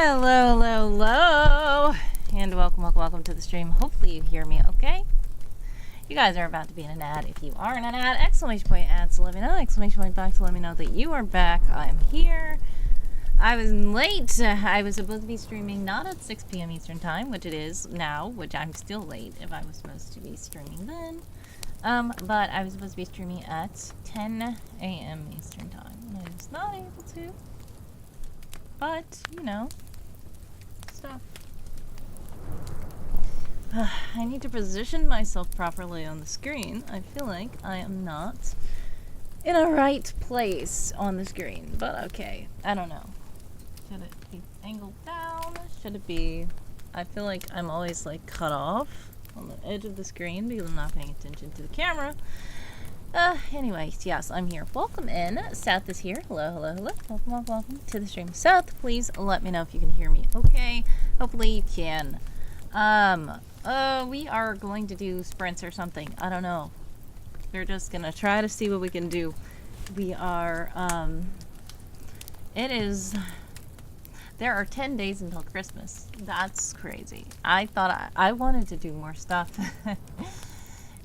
Hello, hello, hello, and welcome to the stream. Hopefully you hear me okay. You guys are about to be in an ad. If you are in an ad, exclamation point ad, so let me know. Exclamation point back to let me know that you are back. I'm here. I was late. I was supposed to be streaming not at 6 p.m. Eastern Time, which it is now, which I'm still late if I was supposed to be streaming then. But I was supposed to be streaming at 10 a.m. Eastern Time, and I was not able to. But, you know, stuff. I need to position myself properly on the screen. I feel like I am not in a right place on the screen, but okay. I don't know. Should it be angled down? Should it be... I feel like I'm always like cut off on the edge of the screen because I'm not paying attention to the camera. Anyways, yes, I'm here. Welcome in. Seth is here. Hello, hello, hello. Welcome to the stream. Seth, please let me know if you can hear me okay. Hopefully you can. We are going to do sprints or something. I don't know. We're just gonna try to see what we can do. We are, there are 10 days until Christmas. That's crazy. I thought I wanted to do more stuff.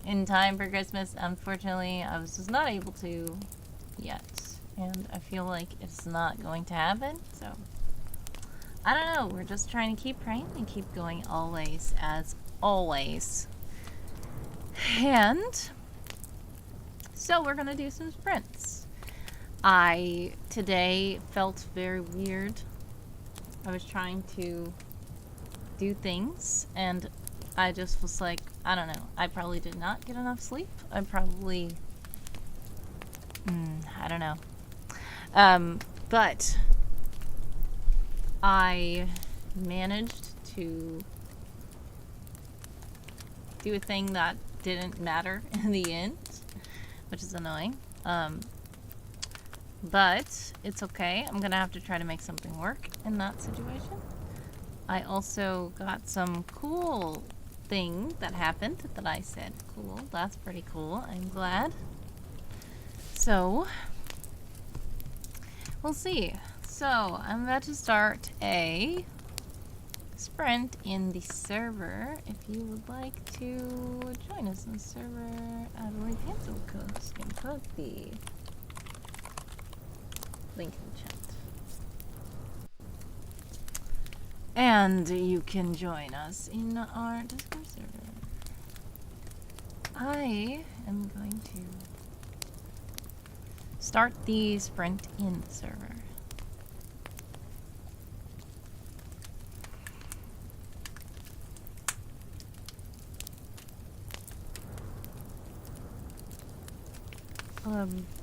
In time for Christmas. Unfortunately, I was just not able to yet, and I feel like it's not going to happen, so I don't know. We're just trying to keep praying and keep going always, as always. And so we're gonna do some sprints. I today felt very weird. I was trying to do things and I just was like, I don't know. I probably did not get enough sleep. I probably, I don't know. But I managed to do a thing that didn't matter in the end, which is annoying. But it's okay. I'm gonna have to try to make something work in that situation. I also got some cool thing that happened that I said, cool, that's pretty cool, I'm glad. So, we'll see. So, I'm about to start a sprint in the server. If you would like to join us in the server, Adelaide Hansel can put the link in the chat. And you can join us in our Discord server. I am going to start the sprint in the server.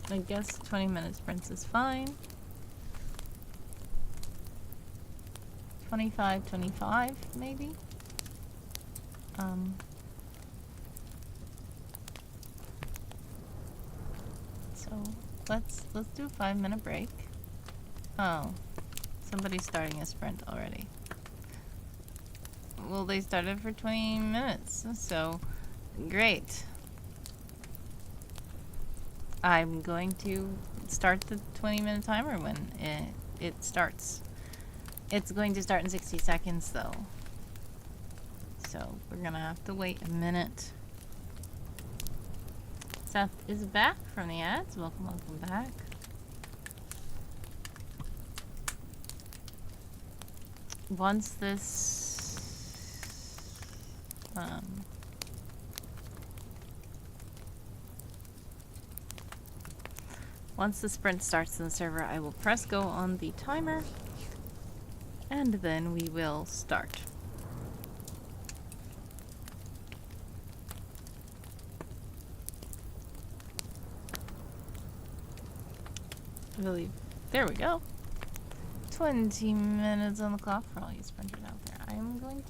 I guess 20-minute sprints is fine. 25, maybe. So let's do a 5-minute break. Oh, somebody's starting a sprint already. Well, they started for 20 minutes, so great. I'm going to start the 20-minute timer when it starts. It's going to start in 60 seconds, though. So, we're gonna have to wait a minute. Seth is back from the ads. Welcome back. Once this... once the sprint starts in the server, I will press go on the timer. And then we will start. I believe. There we go. 20 minutes on the clock for all you sprinters out there. I am going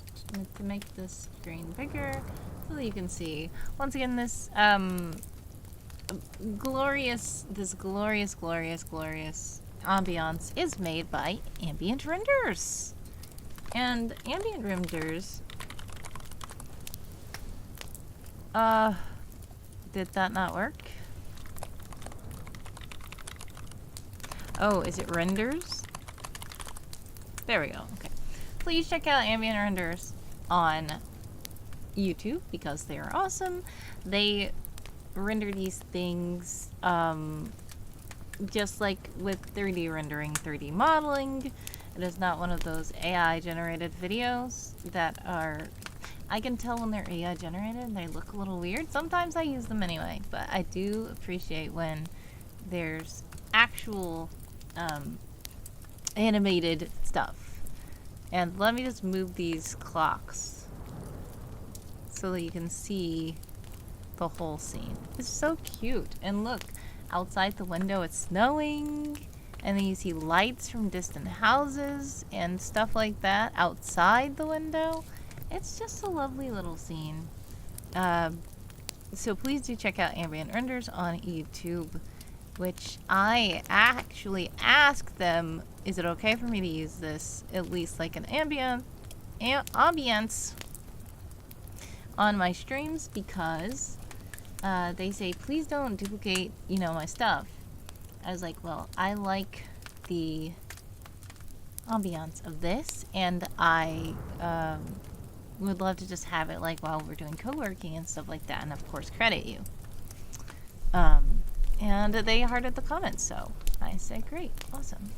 to make this screen bigger so that you can see. Once again, this glorious ambiance is made by ambient renders. And ambient renders, did that not work? Oh, is it renders? There we go. Okay. please check out ambient renders on YouTube because they are awesome. They render these things just like with 3D rendering, 3D modeling. It is not one of those AI generated videos that are, I can tell when they're AI generated and they look a little weird. Sometimes I use them anyway, but I do appreciate when there's actual animated stuff. And let me just move these clocks so that you can see the whole scene. It's so cute. And look, outside the window it's snowing, and then you see lights from distant houses and stuff like that outside the window. It's just a lovely little scene. So please do check out ambient renders on YouTube, which I actually asked them, is it okay for me to use this, at least like an ambience on my streams, because they say, please don't duplicate, you know, my stuff. I was like, well, I like the ambiance of this, and I would love to just have it like while we're doing co-working and stuff like that, and of course credit you. And they hearted the comments, so I said, great, awesome.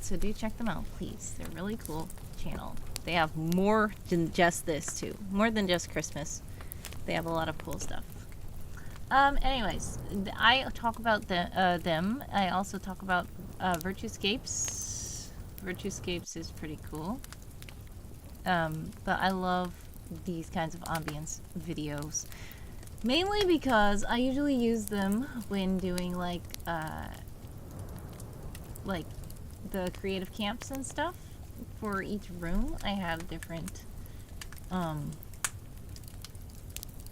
So do check them out, please. They're really cool channel. They have more than just this too, more than just Christmas. They have a lot of cool stuff. Anyways, I talk about them. I also talk about Virtuescapes. Virtuescapes is pretty cool. But I love these kinds of ambience videos. Mainly because I usually use them when doing like the creative camps and stuff. For each room, I have different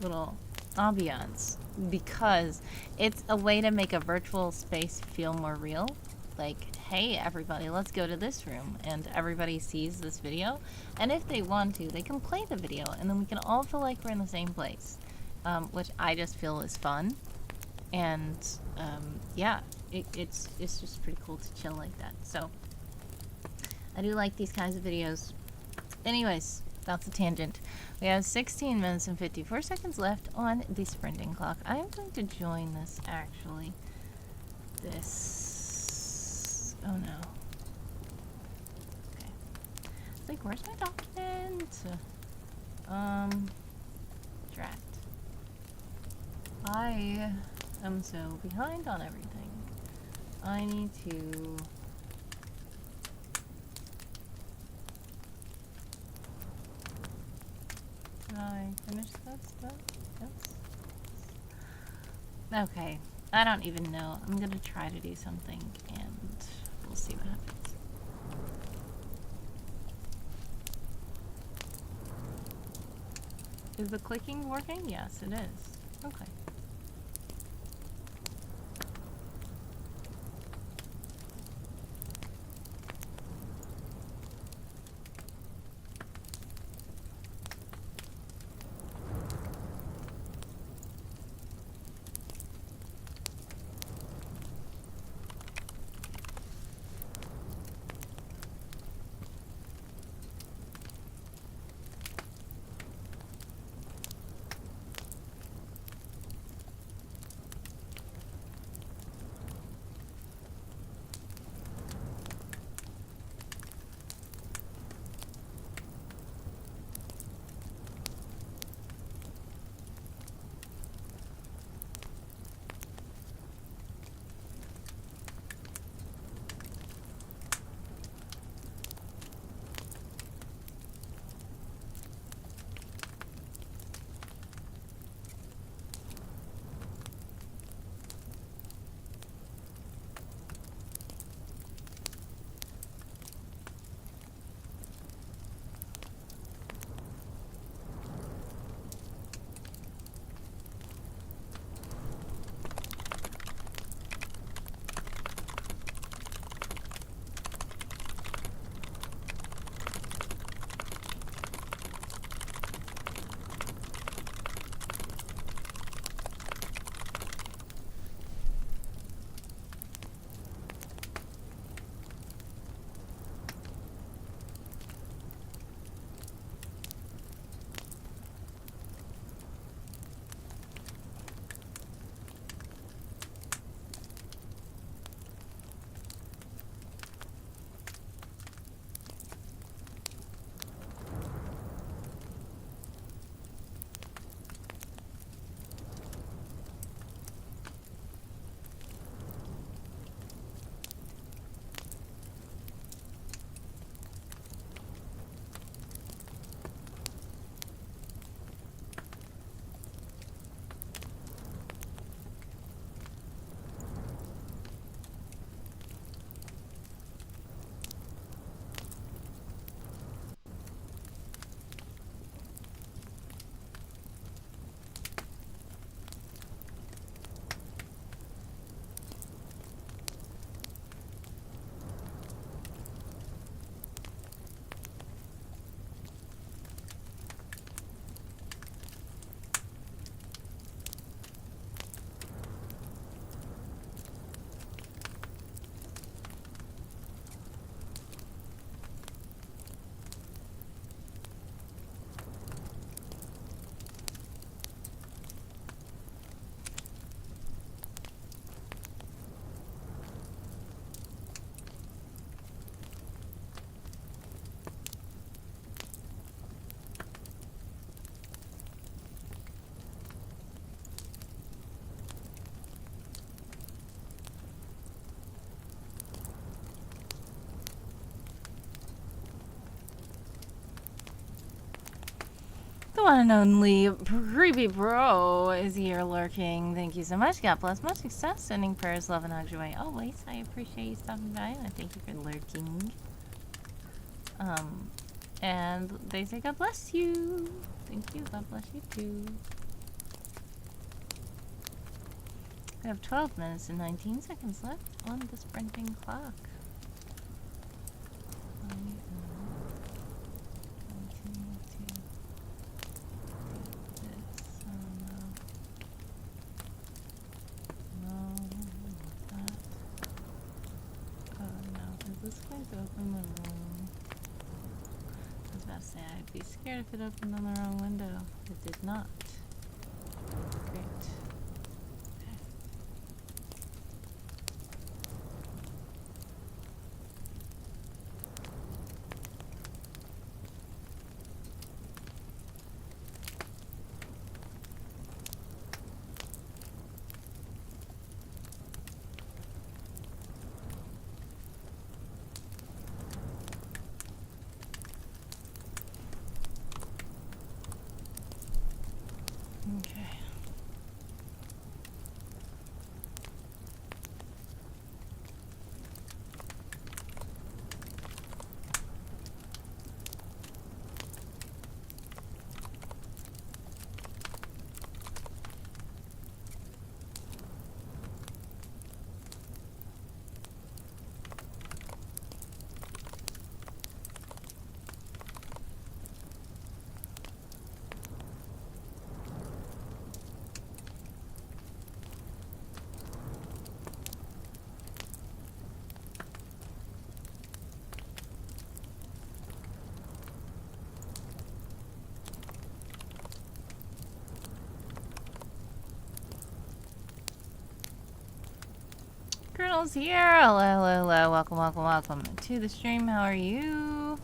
little ambiance, because it's a way to make a virtual space feel more real. Like, hey everybody, let's go to this room, and everybody sees this video, and if they want to, they can play the video, and then we can all feel like we're in the same place, which I just feel is fun. And yeah, it's just pretty cool to chill like that. So I do like these kinds of videos. Anyways, that's a tangent. We have 16 minutes and 54 seconds left on the sprinting clock. I am going to join this, actually. This... oh no. Okay. It's like, where's my document? Drat. I am so behind on everything. I need to... I finished that stuff? Yes. Okay. I don't even know. I'm gonna try to do something and we'll see what happens. Is the clicking working? Yes, it is. Okay. one and only Creepy Bro is here lurking. Thank you so much. God bless. Much success. Sending prayers, love, and hugs your way. Always. I appreciate you stopping by, and I thank you for lurking. And they say God bless you. Thank you. God bless you too. We have 12 minutes and 19 seconds left on the sprinting clock. I am continuing to do this. No, not that. Oh no, is this going to open the room? I was about to say I'd be scared if it opened on the wrong window. It did not. Great. Okay. Colonel's here. Hello, hello, hello. Welcome, welcome, welcome to the stream. How are you?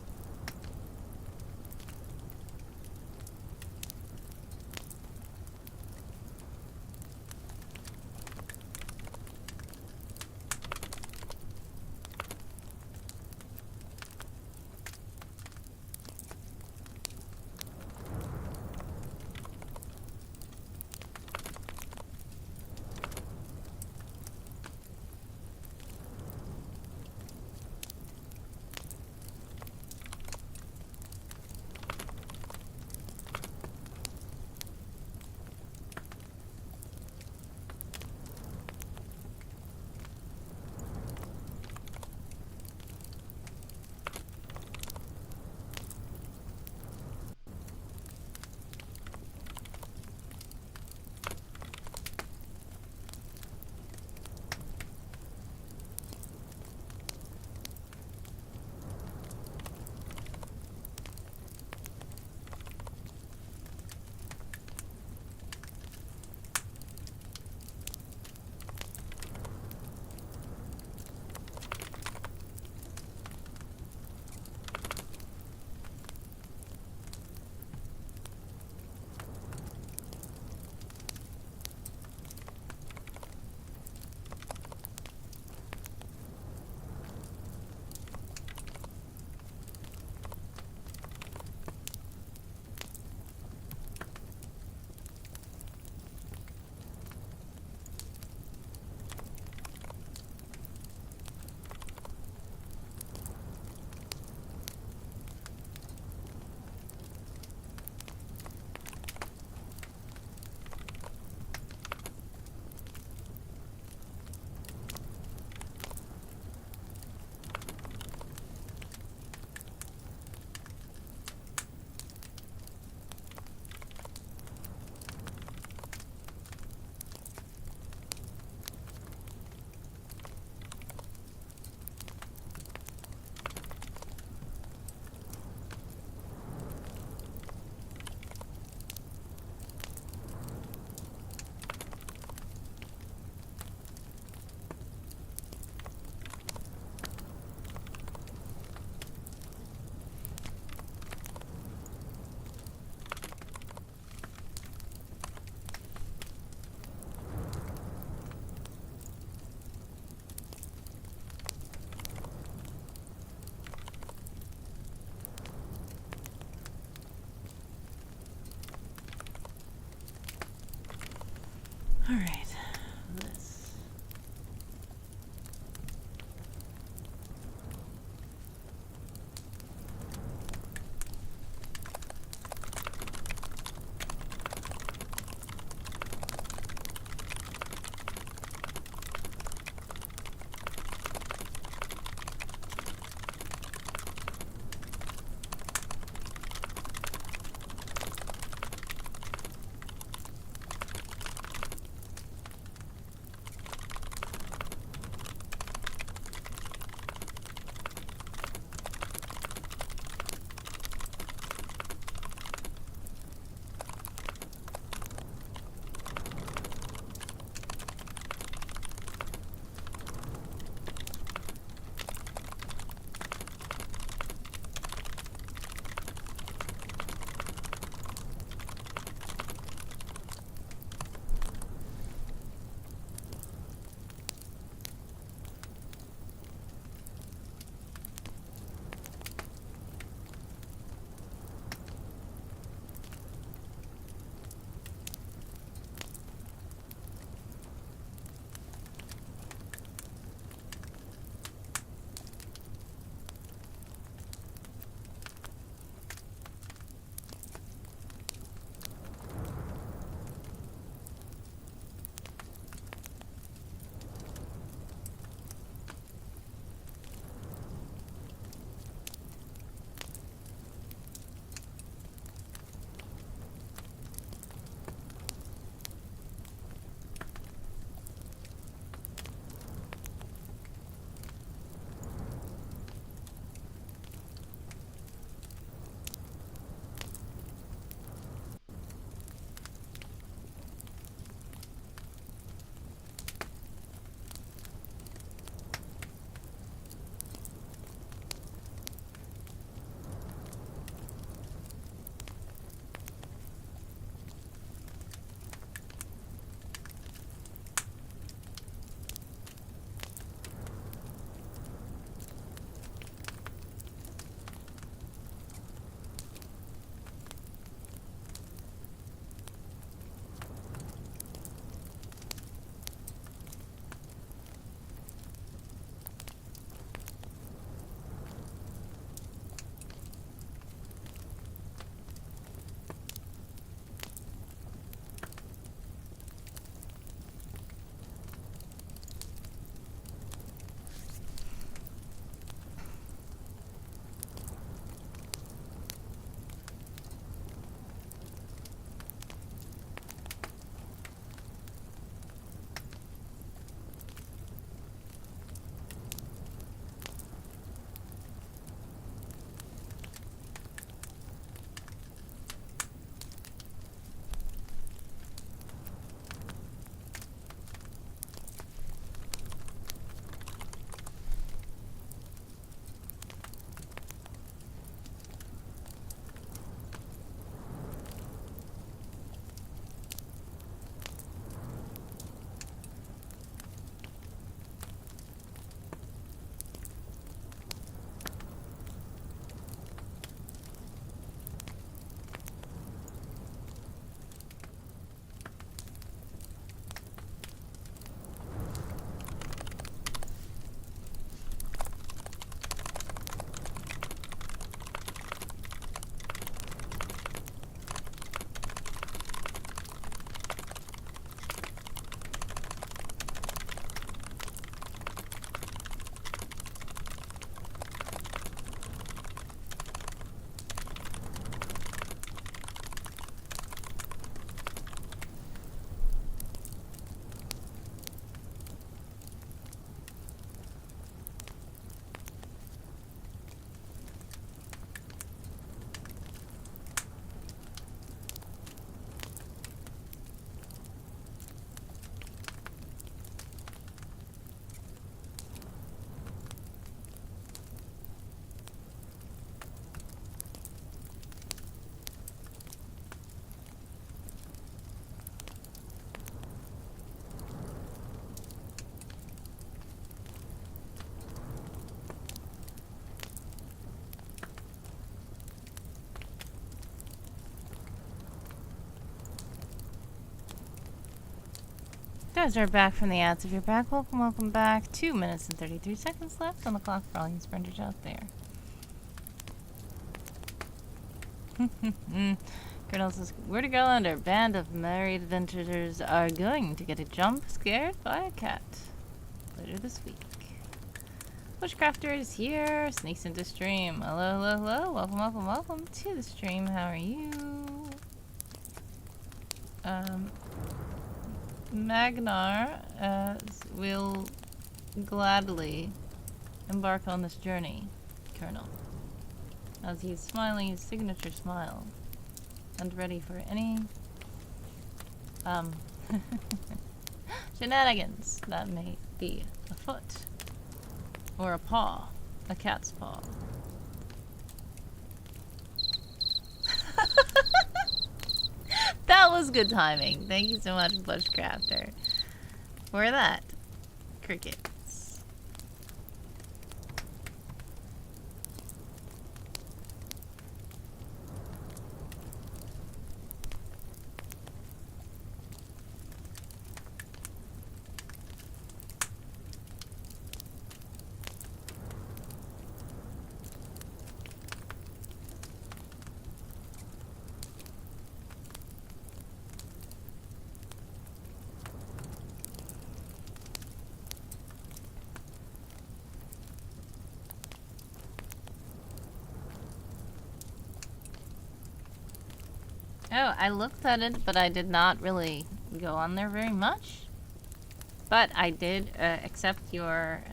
guys are back from the ads. If you're back, welcome, welcome back. 2 minutes and 33 seconds left on the clock for all you sprinters out there. Colonel says, where to go under? Band of married adventurers are going to get a jump scared by a cat later this week. Bushcrafter is here. Sneaks into stream. Hello, hello, hello. Welcome, welcome, welcome to the stream. How are you? Magnar will gladly embark on this journey, Colonel, as he's smiling his signature smile and ready for any shenanigans that may be afoot, or a paw, a cat's paw. That was good timing. Thank you so much, Bushcrafter, for that. Crickets. Oh, I looked at it, but I did not really go on there very much. But I did accept your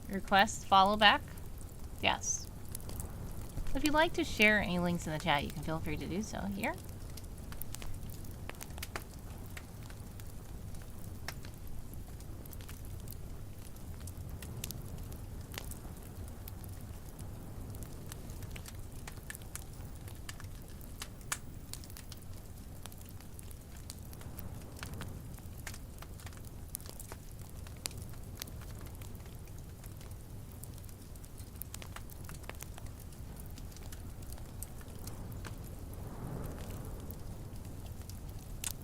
request follow back. Yes. If you'd like to share any links in the chat, you can feel free to do so here.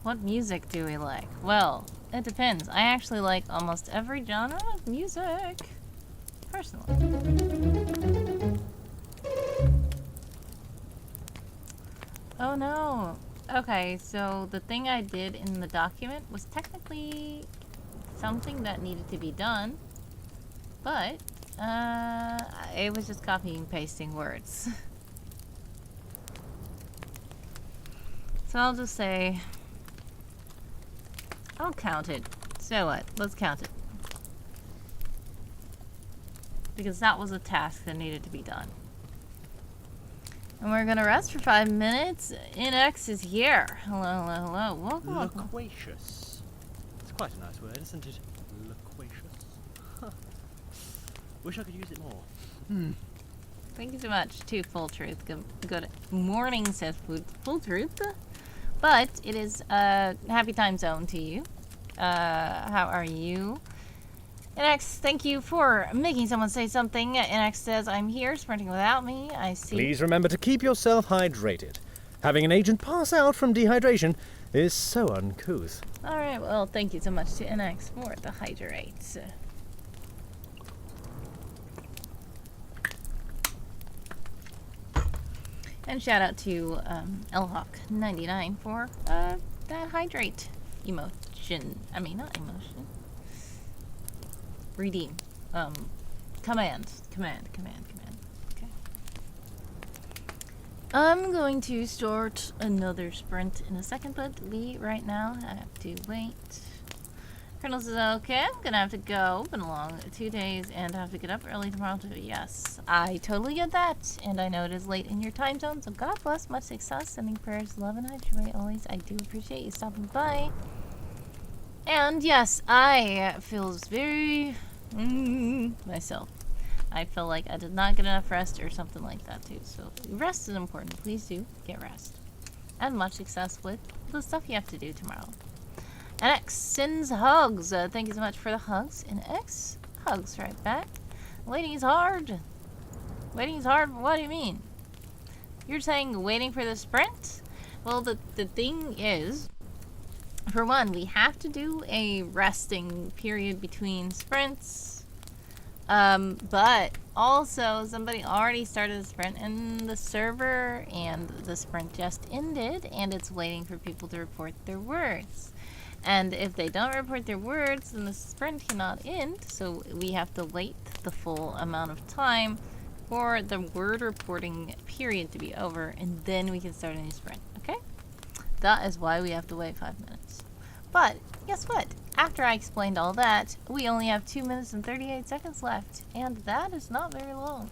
What music do we like? Well, it depends. I actually like almost every genre of music, personally. Oh no. Okay, so the thing I did in the document was technically something that needed to be done, but it was just copying and pasting words. So I'll just say, I'll count it. So what? Let's count it. Because that was a task that needed to be done. And we're gonna rest for 5 minutes. NX is here. Hello, hello, hello. Welcome, welcome. Loquacious. It's quite a nice word, isn't it? Loquacious. Huh. Wish I could use it more. Thank you so much to Full Truth. Good morning, says Full Truth. But it is happy time zone to you. How are you? NX, thank you for making someone say something. NX says, I'm here, sprinting without me. I see. Please remember to keep yourself hydrated. Having an agent pass out from dehydration is so uncouth. Alright, well, thank you so much to NX for the hydrates. And shout out to LHawk99 for that hydrate emotion. I mean, not emotion. Redeem. Command. Okay. I'm going to start another sprint in a second, but we right now have to wait. Colonel says, okay, I'm gonna have to go. Been a long 2 days and have to get up early tomorrow too. Yes, I totally get that. And I know it is late in your time zone, so God bless, much success, sending prayers, love, and joy always. I do appreciate you stopping by. And yes, I feels very myself. I feel like I did not get enough rest or something like that too. So rest is important. Please do get rest. And much success with the stuff you have to do tomorrow. NX sends hugs. Thank you so much for the hugs. NX hugs right back. Waiting is hard. Waiting is hard. What do you mean? You're saying waiting for the sprint? Well, the thing is, For one, we have to do a resting period between sprints. But also somebody already started the sprint in the server and the sprint just ended and it's waiting for people to report their words. And if they don't report their words, then the sprint cannot end, so we have to wait the full amount of time for the word reporting period to be over, and then we can start a new sprint, okay? That is why we have to wait 5 minutes. But guess what? After I explained all that, we only have 2 minutes and 38 seconds left, and that is not very long.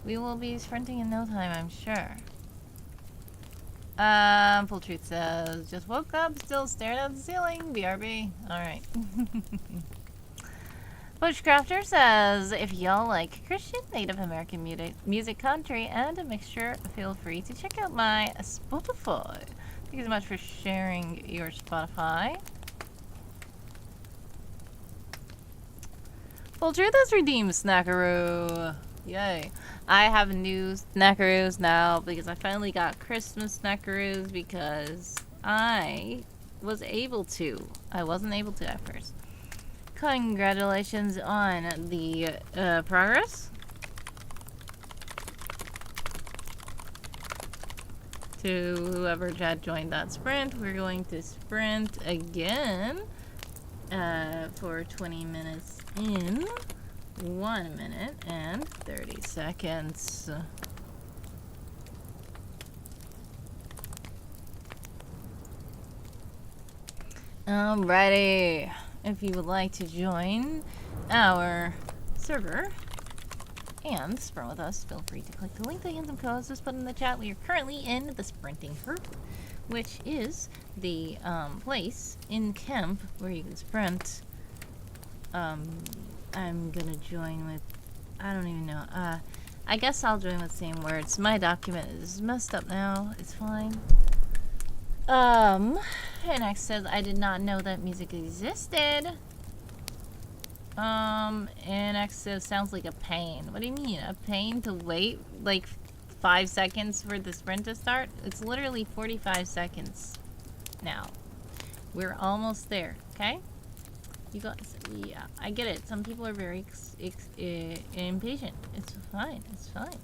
We will be sprinting in no time, I'm sure. Full Truth says, just woke up, still staring at the ceiling. BRB. Alright. Bushcrafter says, if y'all like Christian Native American music country and a mixture, feel free to check out my Spotify. Thank you so much for sharing your Spotify. Full Truth has redeemed Snackaroo. Yay. I have new Snackaroos now because I finally got Christmas Snackaroos because I was able to. I wasn't able to at first. Congratulations on the progress. To whoever had joined that sprint, we're going to sprint again for 20 minutes in 1 minute and 30 seconds. Alrighty. If you would like to join our server and sprint with us, feel free to click the link that Handsome Co has just put in the chat. We are currently in the sprinting group, which is the place in camp where you can sprint. I'm gonna join with, I don't even know, I guess I'll join with same words. My document is messed up now, it's fine. And X says, I did not know that music existed. And X says, sounds like a pain. What do you mean, a pain to wait, like, 5 seconds for the sprint to start? It's literally 45 seconds now. We're almost there, okay? You guys, yeah, I get it. Some people are very impatient. It's fine. It's fine.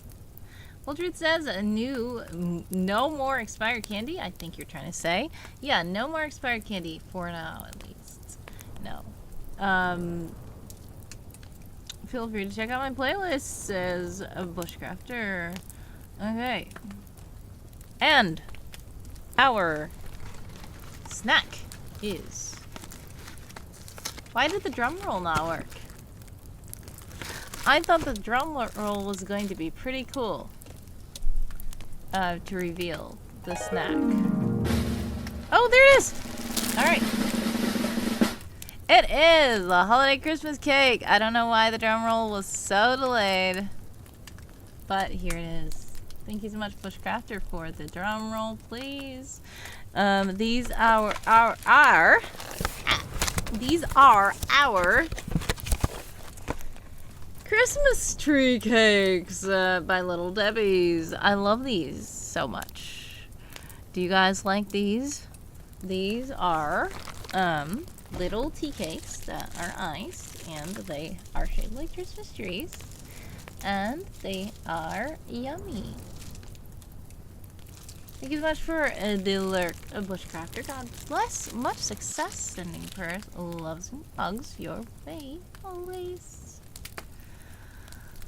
Well, Truth says no more expired candy. I think you're trying to say, yeah, no more expired candy for now, at least. No. Feel free to check out my playlist, says a Bushcrafter. Okay. And our snack is. Why did the drum roll not work? I thought the drum roll was going to be pretty cool to reveal the snack. Oh, there it is! Alright. It is a holiday Christmas cake. I don't know why the drum roll was so delayed, but here it is. Thank you so much, Bushcrafter, for the drum roll, please. These are our Christmas tree cakes by Little Debbie's. I love these so much. Do you guys like these? These are little tea cakes that are iced, and they are shaped like Christmas trees, and they are yummy. Thank you so much for the lurk, Bushcrafter. God bless. Much success sending prayers, loves, and hugs your way always.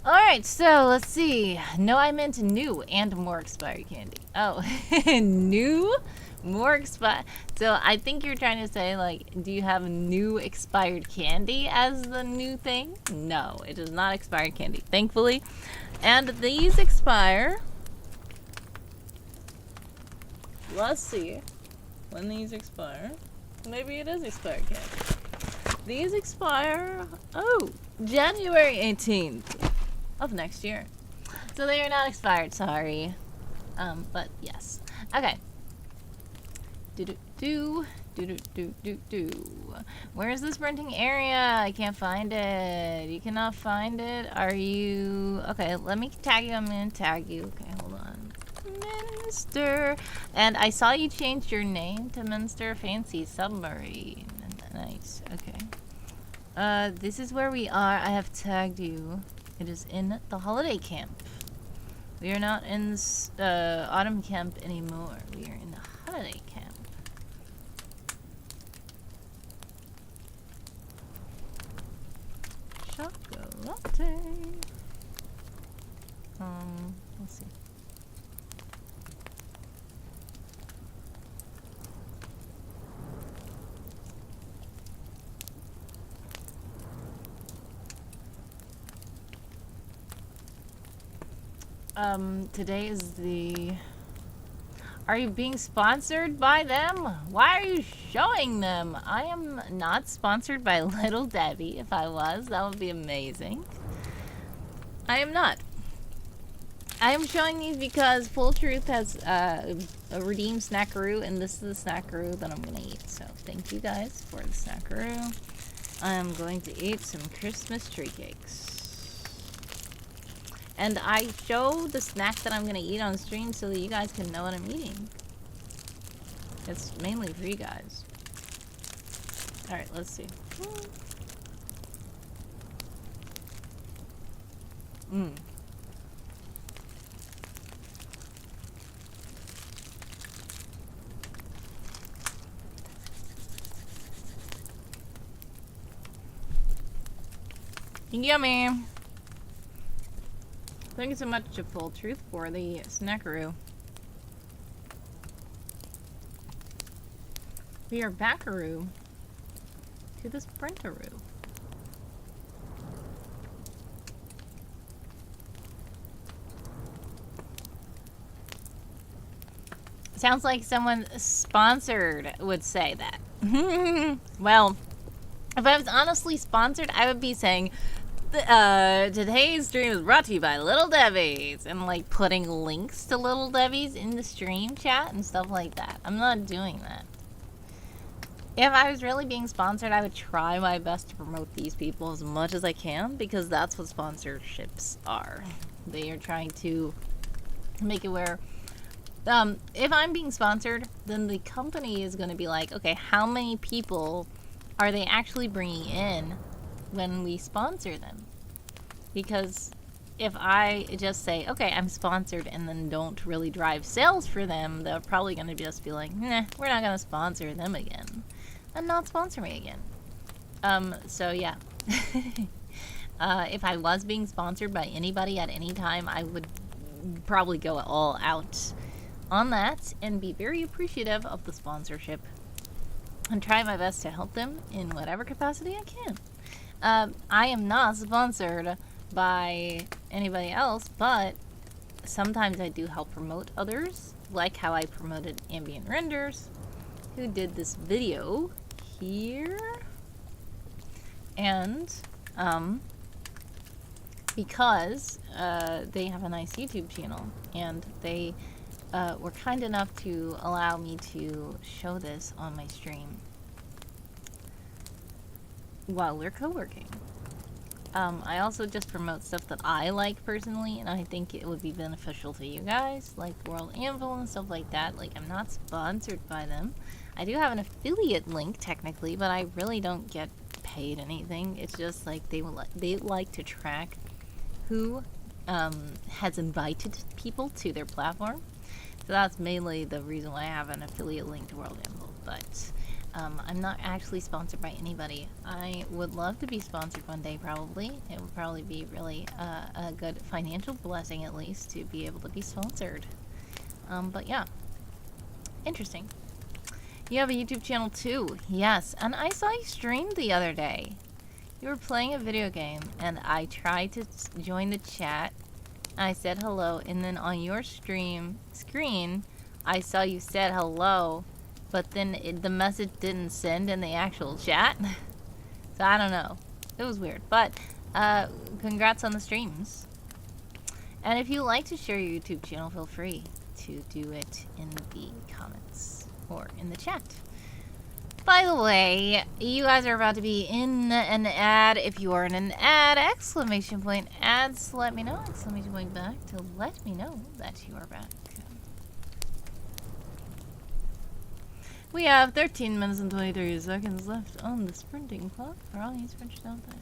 Alright, so let's see. No, I meant new and more expired candy. Oh, new? More expired. So I think you're trying to say, like, do you have new expired candy as the new thing? No, it is not expired candy, thankfully. And these expire. Let's see when these expire. Maybe it is expired candy. These expire, January 18th of next year. So they are not expired, sorry. But yes. Okay. Where is the sprinting area? I can't find it. You cannot find it? Are you... Okay, let me tag you. I'm gonna tag you. Okay, hold on. Minster. And I saw you changed your name to Minster Fancy Submarine. Nice. Okay. This is where we are. I have tagged you. It is in the holiday camp. We are not in autumn camp anymore. We are in the holiday camp. Chocolate. Let's see. Today is the... Are you being sponsored by them? Why are you showing them? I am not sponsored by Little Debbie. If I was, that would be amazing. I am not. I am showing these because Full Truth has a redeemed snackaroo, and this is the snackaroo that I'm gonna eat. So thank you guys for the snackaroo. I am going to eat some Christmas tree cakes. And I show the snack that I'm gonna eat on stream so that you guys can know what I'm eating. It's mainly for you guys. Alright, let's see. Yummy! Thank you so much to Full Truth for the snackaroo. We are backaroo to the sprinteroo. Sounds like someone sponsored would say that. Well, if I was honestly sponsored, I would be saying, today's stream is brought to you by Little Debbie's, and like putting links to Little Debbie's in the stream chat and stuff like that. I'm not doing that. If I was really being sponsored, I would try my best to promote these people as much as I can, because that's what sponsorships are. They are trying to make it where if I'm being sponsored, then the company is going to be like, okay, how many people are they actually bringing in when we sponsor them? Because if I just say, okay, I'm sponsored, and then don't really drive sales for them, they're probably going to just be like, nah, we're not going to sponsor them again, and not sponsor me again. So yeah. If I was being sponsored by anybody at any time, I would probably go all out on that and be very appreciative of the sponsorship and try my best to help them in whatever capacity I can. I am not sponsored by anybody else, but sometimes I do help promote others, like how I promoted Ambient Renders, who did this video here. And because they have a nice YouTube channel, and they were kind enough to allow me to show this on my stream while we're co-working. I also just promote stuff that I like personally, and I think it would be beneficial to you guys, like World Anvil and stuff like that. Like, I'm not sponsored by them. I do have an affiliate link technically, but I really don't get paid anything. It's just like they like to track who has invited people to their platform. So that's mainly the reason why I have an affiliate link to World Anvil. But I'm not actually sponsored by anybody. I would love to be sponsored one day, probably. It would probably be really a good financial blessing, at least, to be able to be sponsored. But yeah. Interesting. You have a YouTube channel too. Yes, and I saw you stream the other day. You were playing a video game, and I tried to join the chat. I said hello, and then on your stream screen, I saw you said hello, but then the message didn't send in the actual chat. So I don't know. It was weird, but congrats on the streams. And if you like to share your YouTube channel, feel free to do it in the comments or in the chat. By the way, you guys are about to be in an ad. If you are in an ad, exclamation point ads, let me know. Exclamation point back to let me know that you are back. We have 13 minutes and 23 seconds left on the sprinting clock for all you sprinters out there.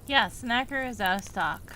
Yeah, Snacker is out of stock.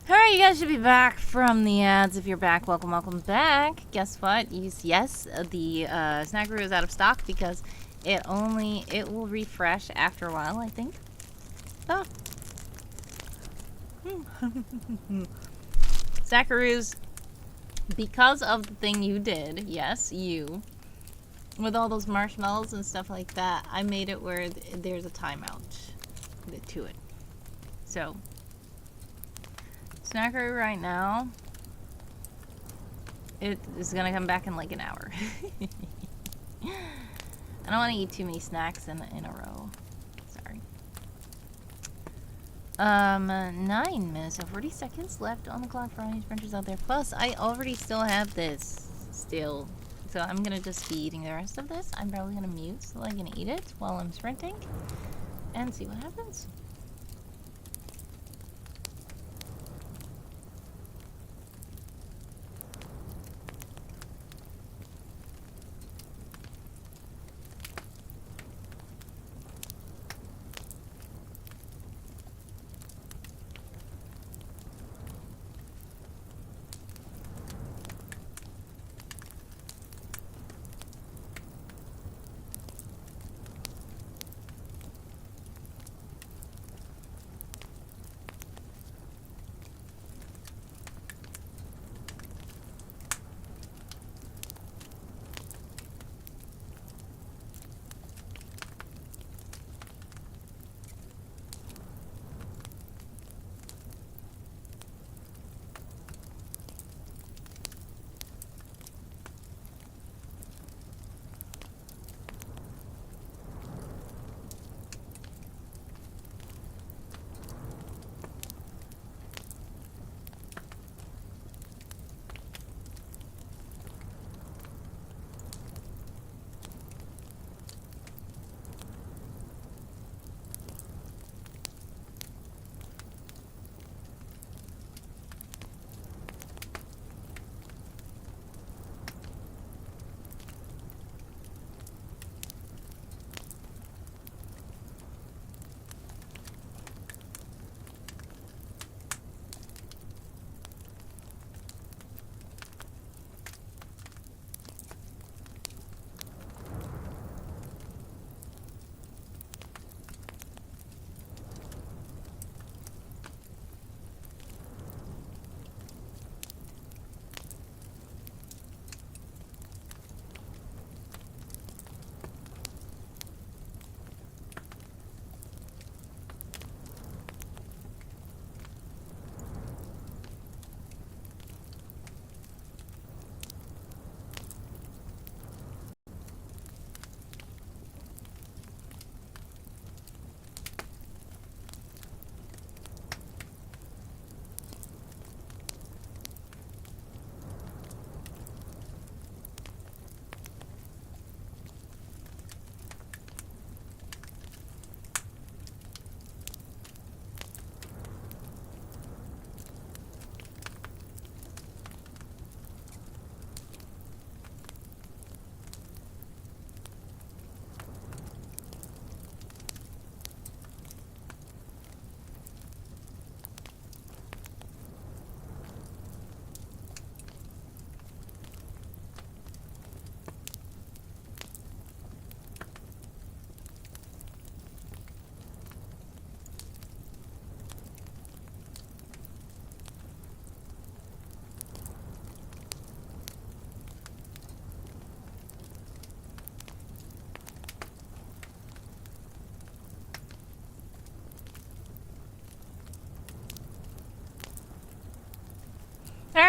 Alright, you guys should be back from the ads. If you're back, welcome back. Guess what? Yes, the Snackaroo is out of stock because it will refresh after a while, I think. Oh. Snackaroos, because of the thing you did, yes, you, with all those marshmallows and stuff like that, I made it where there's a timeout to it. So, Snackaroo right now, it is gonna come back in like an hour. I don't want to eat too many snacks in a row. Sorry. 9 minutes and 40 seconds left on the clock for all you sprinters out there. Plus, I already still have this still. So I'm gonna just be eating the rest of this. I'm probably gonna mute so I can eat it while I'm sprinting and see what happens.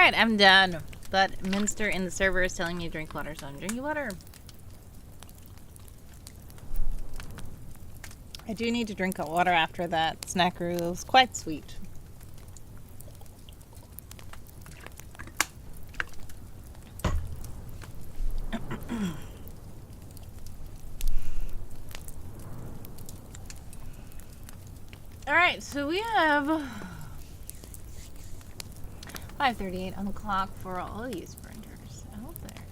Alright, I'm done. But Minster in the server is telling me to drink water, so I'm drinking water. I do need to drink water after that snackaroo. It was quite sweet. Alright, so we have 5:38 on the clock for all you sprinters out there.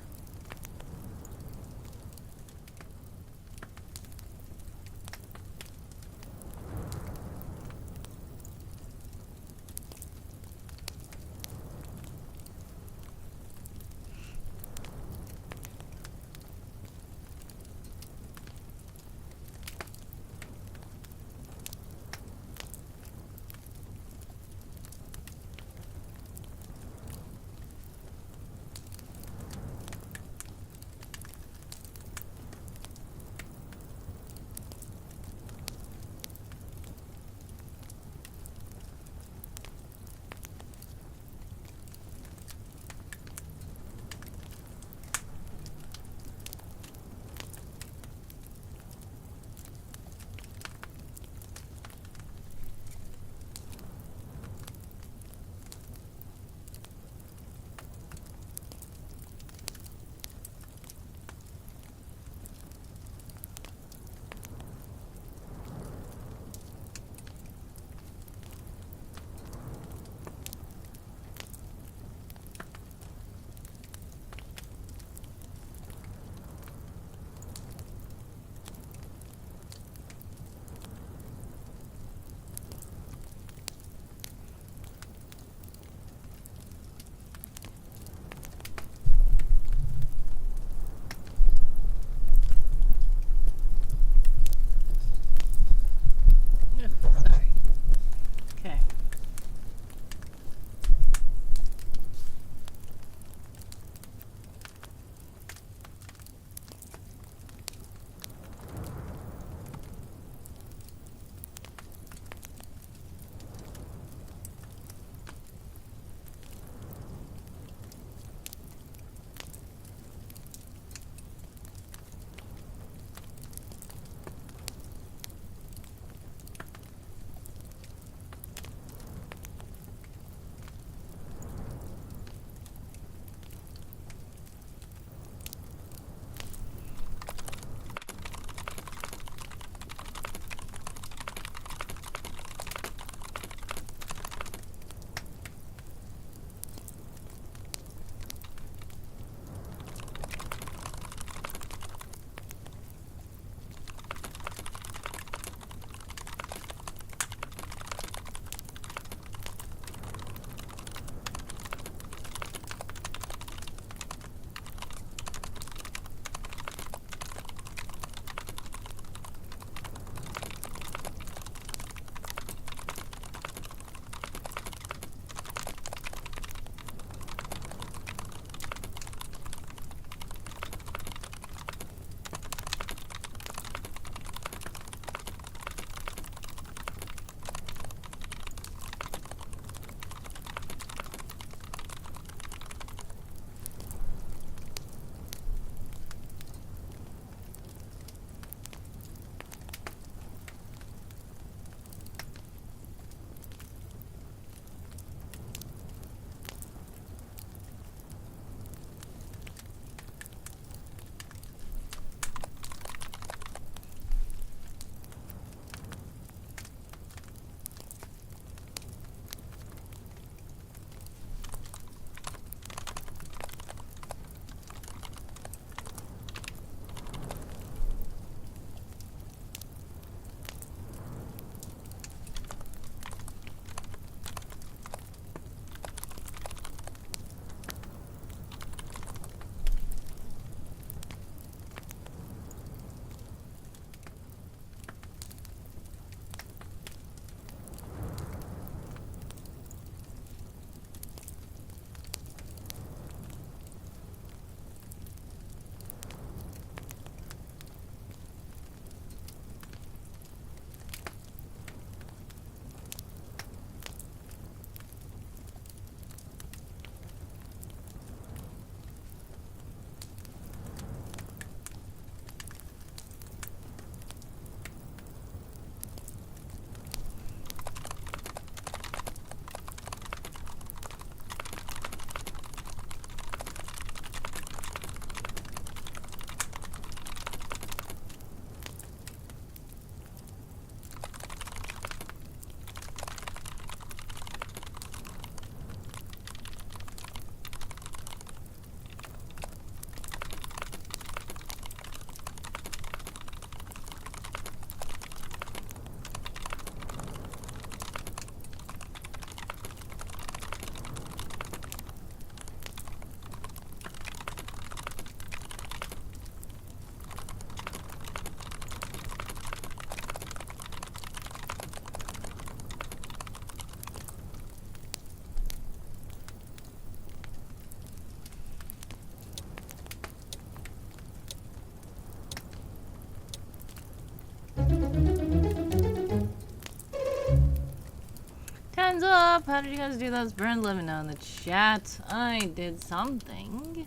time's up. How did you guys do that sprint? Let me know in the chat. I did something.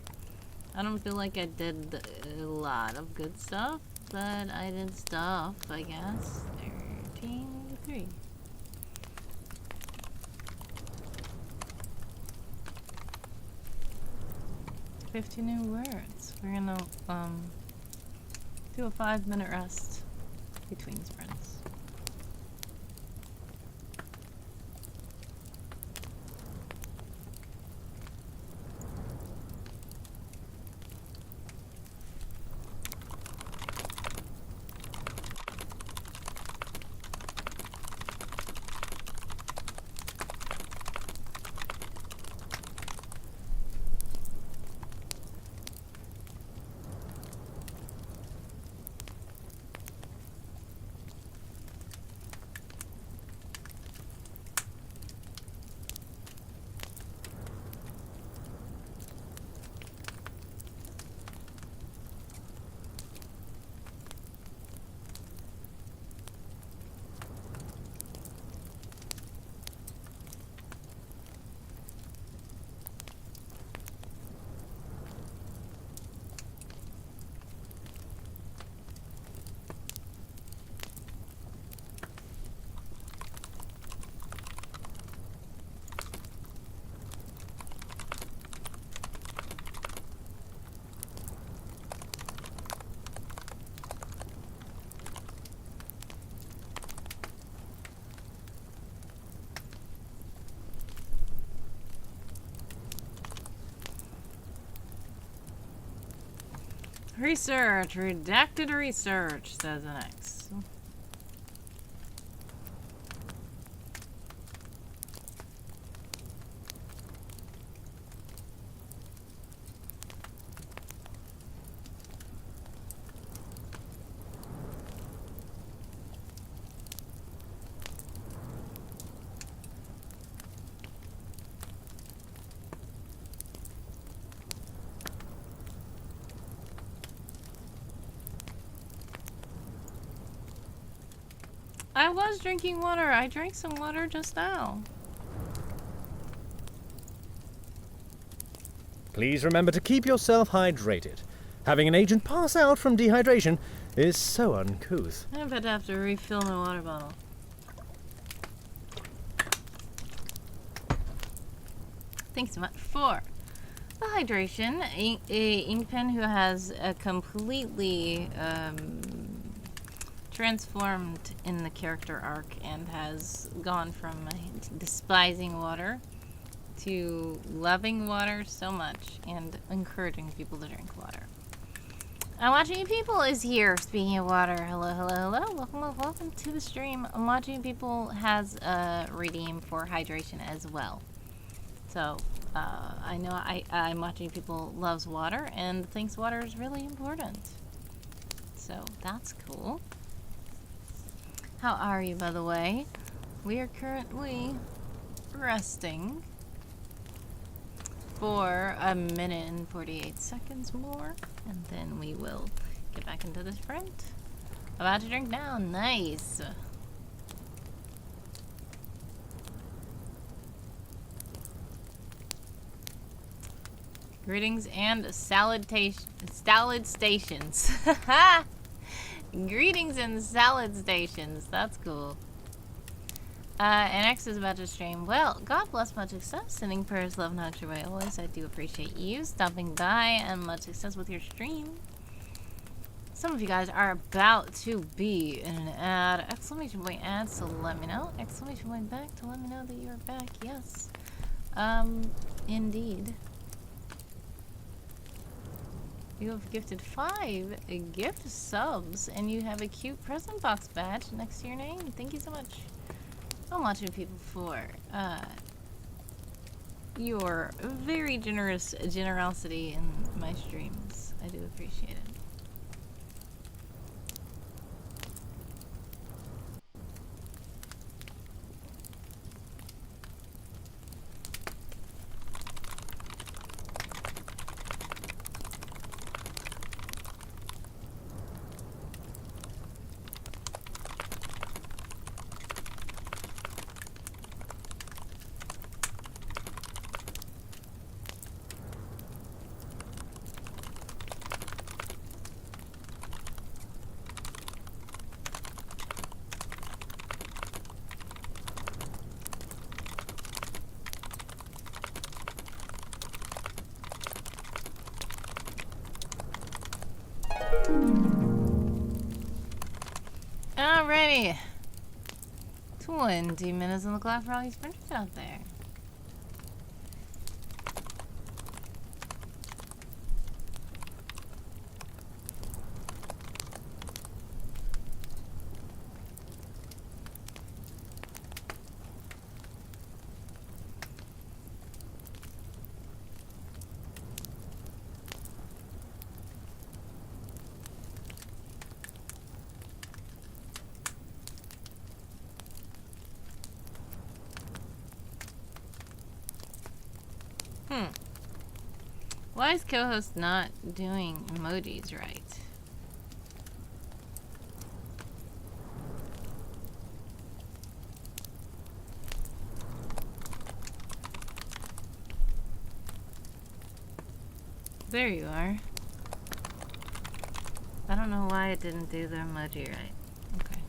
I don't feel like I did a lot of good stuff, but I did stuff, I guess. 1383. 50 new words. We're gonna do a 5-minute rest between sprints. Research, redacted research, says an X. I was drinking water. I drank some water just now. Please remember to keep yourself hydrated. Having an agent pass out from dehydration is so uncouth. I'm about to have to refill my water bottle. Thanks so much for the hydration. Inkpen, who has a completely transformed in the character arc and has gone from despising water to loving water so much and encouraging people to drink water. I'm Watching You People is here. Speaking of water, hello, hello, hello. Welcome to the stream. I'm Watching You People has a redeem for hydration as well. So I know I'm Watching You People loves water and thinks water is really important. So that's cool. How are you, by the way? We are currently resting for 1 minute and 48 seconds more, and then we will get back into the sprint. About to drink now. Nice. Greetings and salad stations. Greetings and salad stations. That's cool. And X is about to stream. Well, God bless, much success. Sending prayers, love, and hugs your way always. I do appreciate you stopping by, and much success with your stream. Some of you guys are about to be in an ad. Exclamation point ad, so let me know. Exclamation point back to let me know that you're back. Yes. Indeed. You have gifted 5 gift subs, and you have a cute present box badge next to your name. Thank you so much. I'm Watching People for your very generous generosity in my streams. I do appreciate it. Yay! 20 minutes on the clock for all you sprinters out there. Why is co-host not doing emojis right? There you are. I don't know why it didn't do the emoji right. Okay.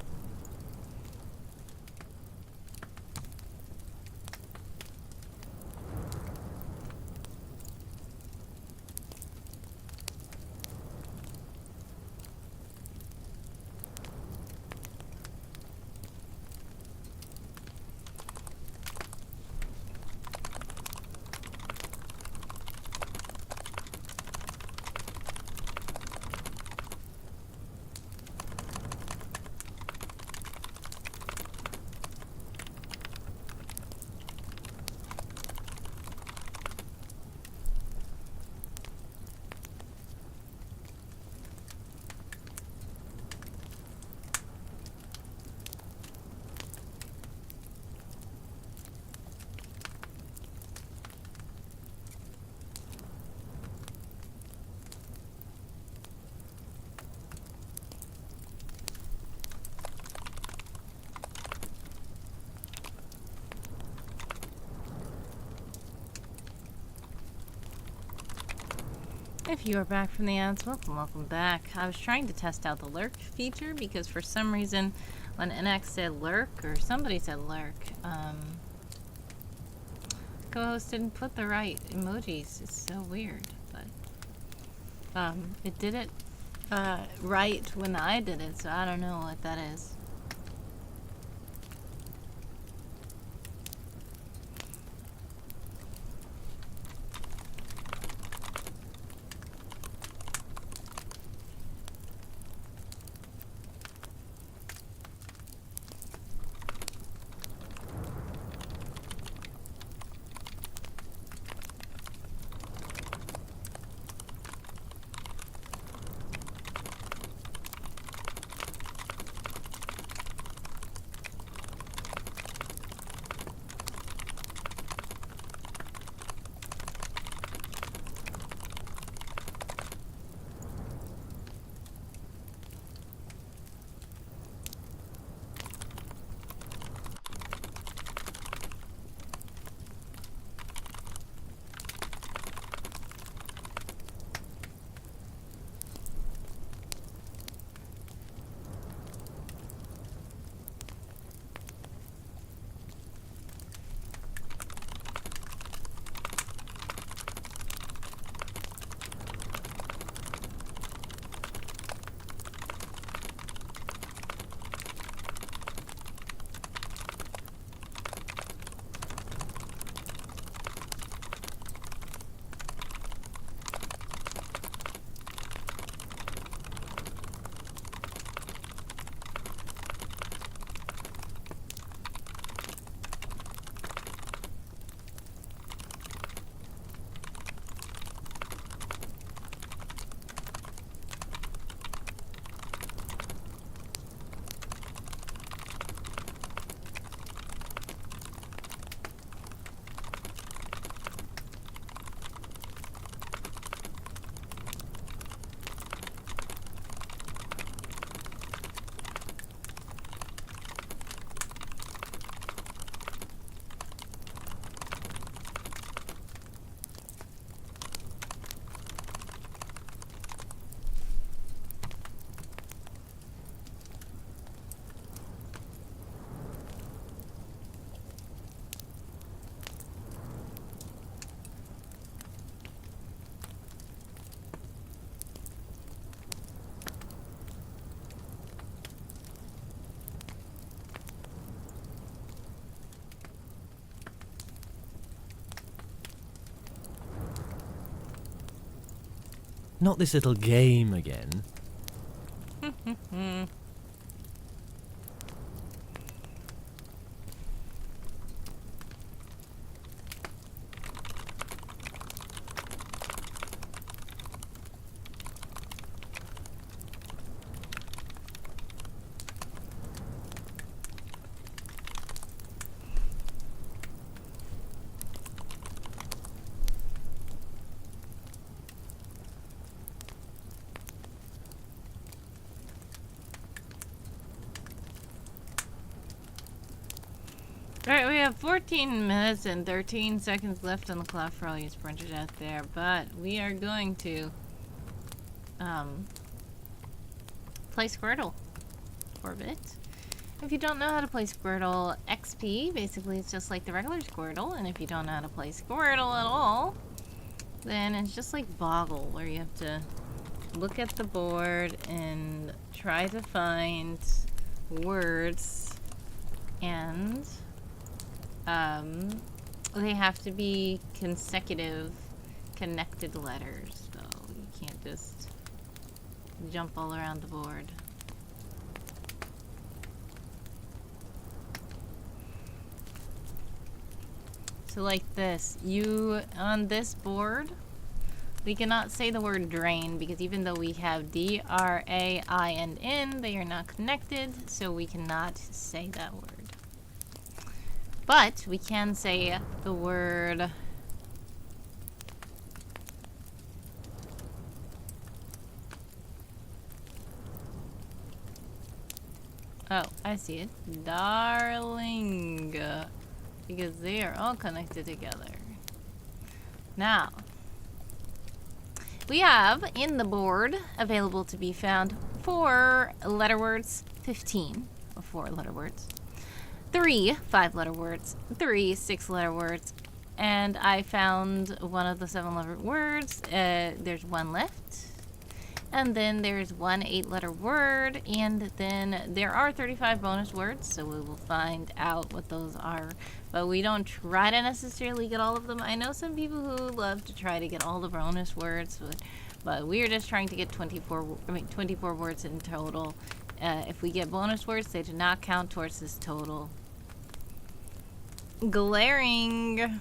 If you are back from the ads, welcome back. I was trying to test out the lurk feature because for some reason when NX said lurk, or somebody said lurk, co-host didn't put the right emojis. It's so weird, but it did it right when I did it, so I don't know what that is. Not this little game again. Alright, we have 14 minutes and 13 seconds left on the clock for all you sprinters out there, but we are going to play Squirtle for a bit. If you don't know how to play Squirtle XP, basically it's just like the regular Squirtle, and if you don't know how to play Squirtle at all, then it's just like Boggle, where you have to look at the board and try to find words, and they have to be consecutive, connected letters, so you can't just jump all around the board. So like this, on this board, we cannot say the word drain, because even though we have D-R-A-I-N-N, they are not connected, so we cannot say that word. But we can say the word oh, I see it. Darling. Because they are all connected together. Now, we have in the board available to be found 4 letter words, 15 of 4 letter words. 3 5-letter words, 3 6-letter words, and I found one of the 7-letter words. There's 1 left, and then there's 1 8-letter word, and then there are 35 bonus words, so we will find out what those are, but we don't try to necessarily get all of them. I know some people who love to try to get all the bonus words, but we're just trying to get 24 words in total. If we get bonus words, they do not count towards this total. Glaring.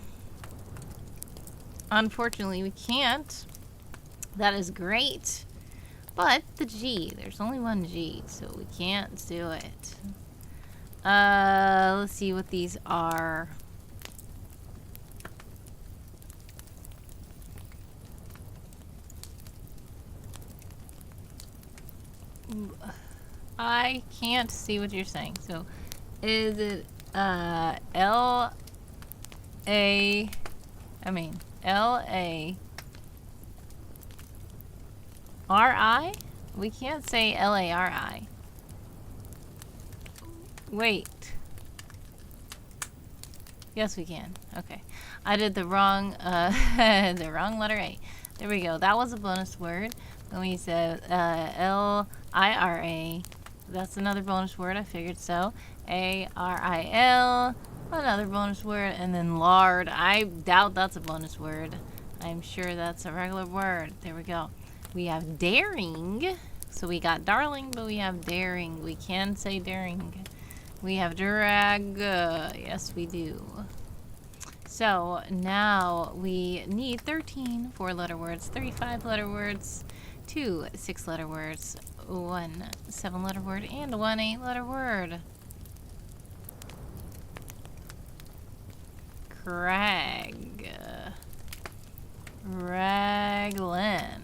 Unfortunately, we can't. That is great. But the G, there's only 1 G, so we can't do it. Let's see what these are. I can't see what you're saying. So, is it L-A-R-I? We can't say L-A-R-I. Wait. Yes, we can. Okay. I did the wrong, the wrong letter A. There we go. That was a bonus word. Then we said L-I-R-A. That's another bonus word. I figured so. A-R-I-L. Another bonus word. And then lard. I doubt that's a bonus word. I'm sure that's a regular word. There we go. We have daring. So we got darling, but we have daring. We can say daring. We have drag. Yes, we do. So now we need 13 4-letter words, 3 5-letter words, 2 6-letter words, 1 7-letter word, and 1 8-letter word. Crag. Raglan.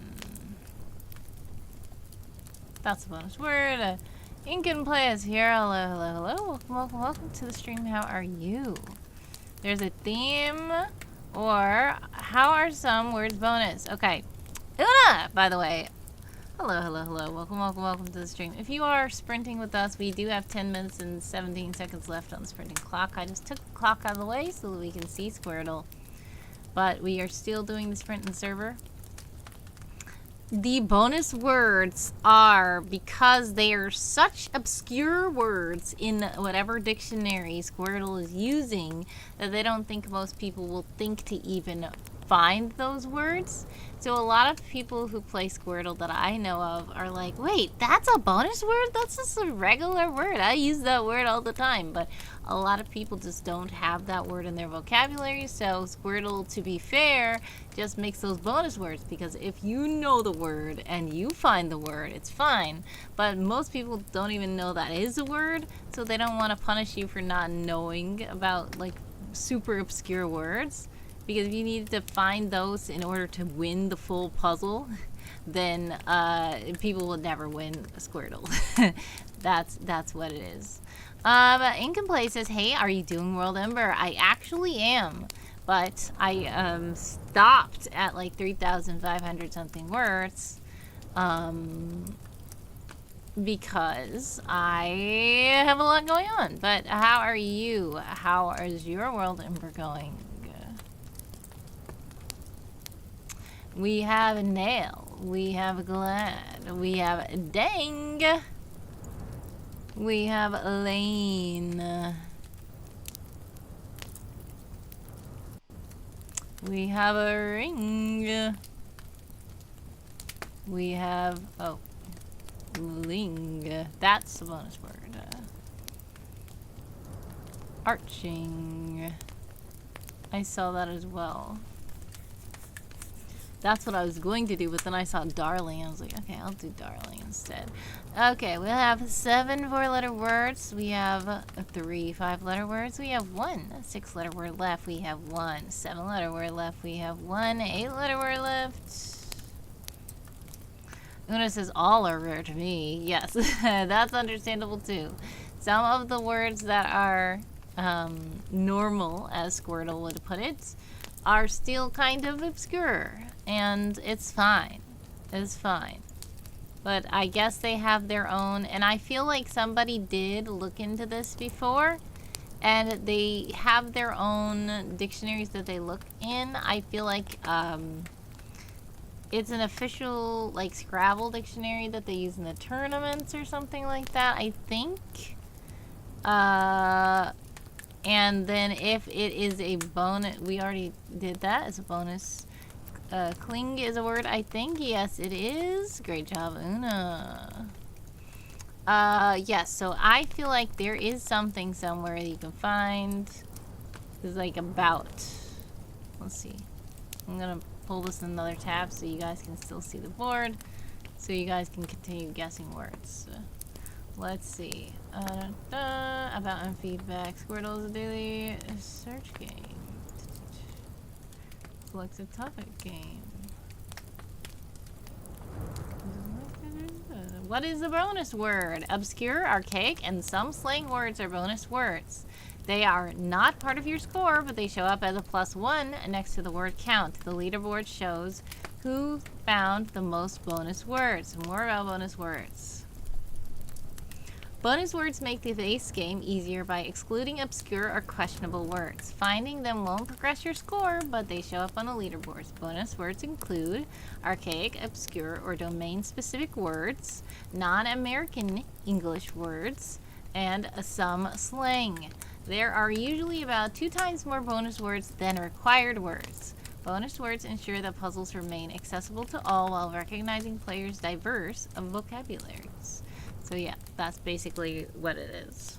That's a bonus word. Ink and Play is here. Hello, hello, hello. Welcome, welcome, welcome to the stream. How are you? There's a theme, or how are some words bonus? Okay. Una, by the way. Hello, hello, hello. Welcome, welcome, welcome to the stream. If you are sprinting with us, we do have 10 minutes and 17 seconds left on the sprinting clock. I just took the clock out of the way so that we can see Squirtle. But we are still doing the sprint in the server. The bonus words are, because they are such obscure words in whatever dictionary Squirtle is using, that they don't think most people will think to even find those words. So a lot of people who play Squirtle that I know of are like, wait, that's a bonus word? That's just a regular word. I use that word all the time. But a lot of people just don't have that word in their vocabulary. So Squirtle, to be fair, just makes those bonus words. Because if you know the word and you find the word, it's fine. But most people don't even know that is a word. So they don't want to punish you for not knowing about like super obscure words. Because if you need to find those in order to win the full puzzle, then people will never win a Squirtle. That's what it is. Incomplete says, hey, are you doing World Ember? I actually am. But I stopped at like 3,500 something words. Because I have a lot going on. But how are you? How is your World Ember going? We have a Nail. We have a Glad. We have a Dang. We have a Lane. We have a Ring. We have, oh, Ling. That's the bonus word. Arching. I saw that as well. That's what I was going to do, but then I saw Darling. I was like, okay, I'll do Darling instead. Okay, we'll have 7 4-letter words. We have 3 5-letter words. We have 1 6-letter word left. We have 1 7-letter word left. We have 1 8-letter word left. Una says all are rare to me. Yes, that's understandable too. Some of the words that are normal, as Squirtle would put it, are still kind of obscure. And it's fine. It's fine. But I guess they have their own, and I feel like somebody did look into this before, and they have their own dictionaries that they look in. I feel like it's an official like Scrabble dictionary that they use in the tournaments or something like that, I think. And then if it is a bonus, we already did that as a bonus. Cling is a word, I think. Yes, it is. Great job, Una. Yes, so I feel like there is something somewhere that you can find. It's like about. Let's see. I'm gonna pull this in another tab so you guys can still see the board. So you guys can continue guessing words. Let's see. About and feedback. Squirtle is a daily search game. Selects a topic game. What is the bonus word? Obscure, archaic, and some slang words are bonus words. They are not part of your score, but they show up as a +1 next to the word count. The leaderboard shows who found the most bonus words. More about bonus words. Bonus words make the base game easier by excluding obscure or questionable words. Finding them won't progress your score, but they show up on the leaderboards. Bonus words include archaic, obscure, or domain-specific words, non-American English words, and some slang. There are usually about 2 times more bonus words than required words. Bonus words ensure that puzzles remain accessible to all while recognizing players' diverse vocabularies. So yeah, that's basically what it is.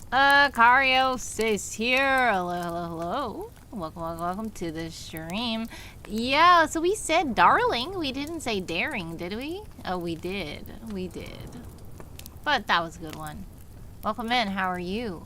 Karios is here. Hello, hello, hello. Welcome, welcome, welcome to the stream. Yeah, so we said darling. We didn't say daring, did we? Oh, we did. We did. But that was a good one. Welcome in. How are you?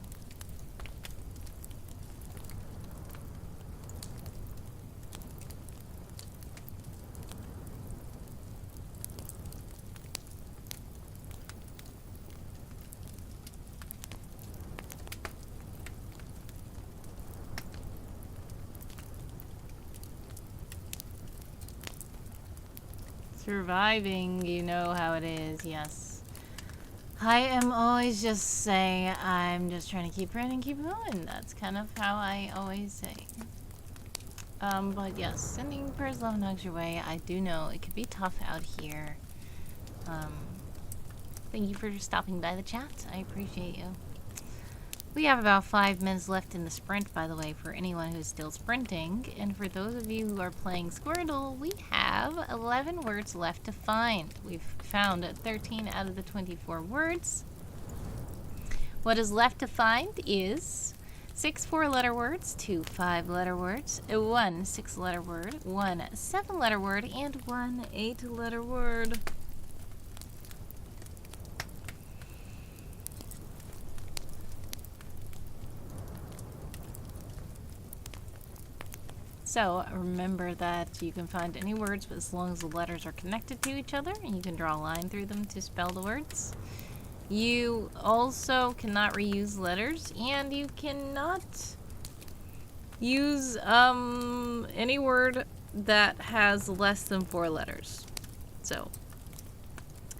Surviving, you know how it is, yes. I am always just saying, I'm just trying to keep running, keep going. That's kind of how I always say. But yes, sending prayers, love, and hugs your way. I do know it could be tough out here. Thank you for stopping by the chat. I appreciate you. We have about 5 minutes left in the sprint, by the way, for anyone who's still sprinting. And for those of you who are playing Squirtle, we have 11 words left to find. We've found 13 out of the 24 words. What is left to find is 6 4-letter words, 2 5-letter words, 1 6-letter word, 1 7-letter word, and 1 8-letter word. So remember that you can find any words as long as the letters are connected to each other, and you can draw a line through them to spell the words. You also cannot reuse letters, and you cannot use any word that has less than 4 letters. So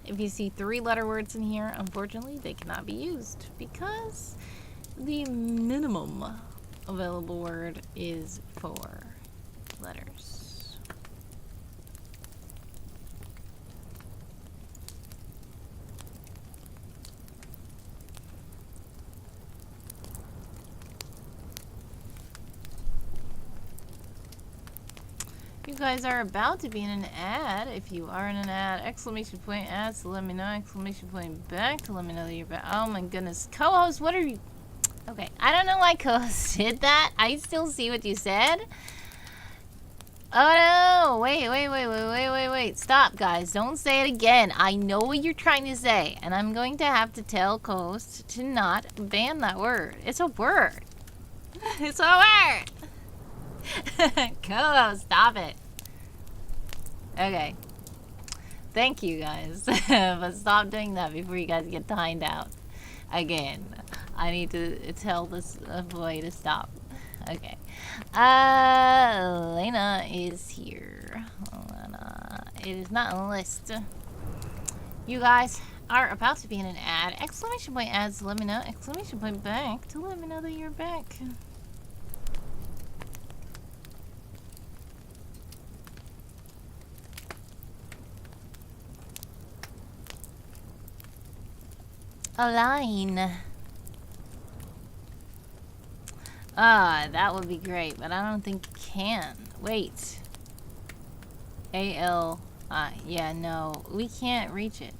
if you see 3-letter words in here, unfortunately they cannot be used because the minimum available word is 4 letters. You guys are about to be in an ad. If you are in an ad, exclamation point ads to let me know, exclamation point back to let me know that you're back. Oh my goodness. Co-host, what are you? Okay, I don't know why co-host did that. I still see what you said. Oh no! Wait. Stop, guys. Don't say it again. I know what you're trying to say, and I'm going to have to tell co-host to not ban that word. It's a word. It's a word! Co-host, stop it. Okay. Thank you, guys. But stop doing that before you guys get timed out. Again. I need to tell this boy to stop. Okay. Lena is here. Lena. It is not on the list. You guys are about to be in an ad. Exclamation point ads to let me know. Exclamation point back to let me know that you're back. A line. That would be great, but I don't think you can. Wait. A-L-I. Yeah, no. We can't reach it.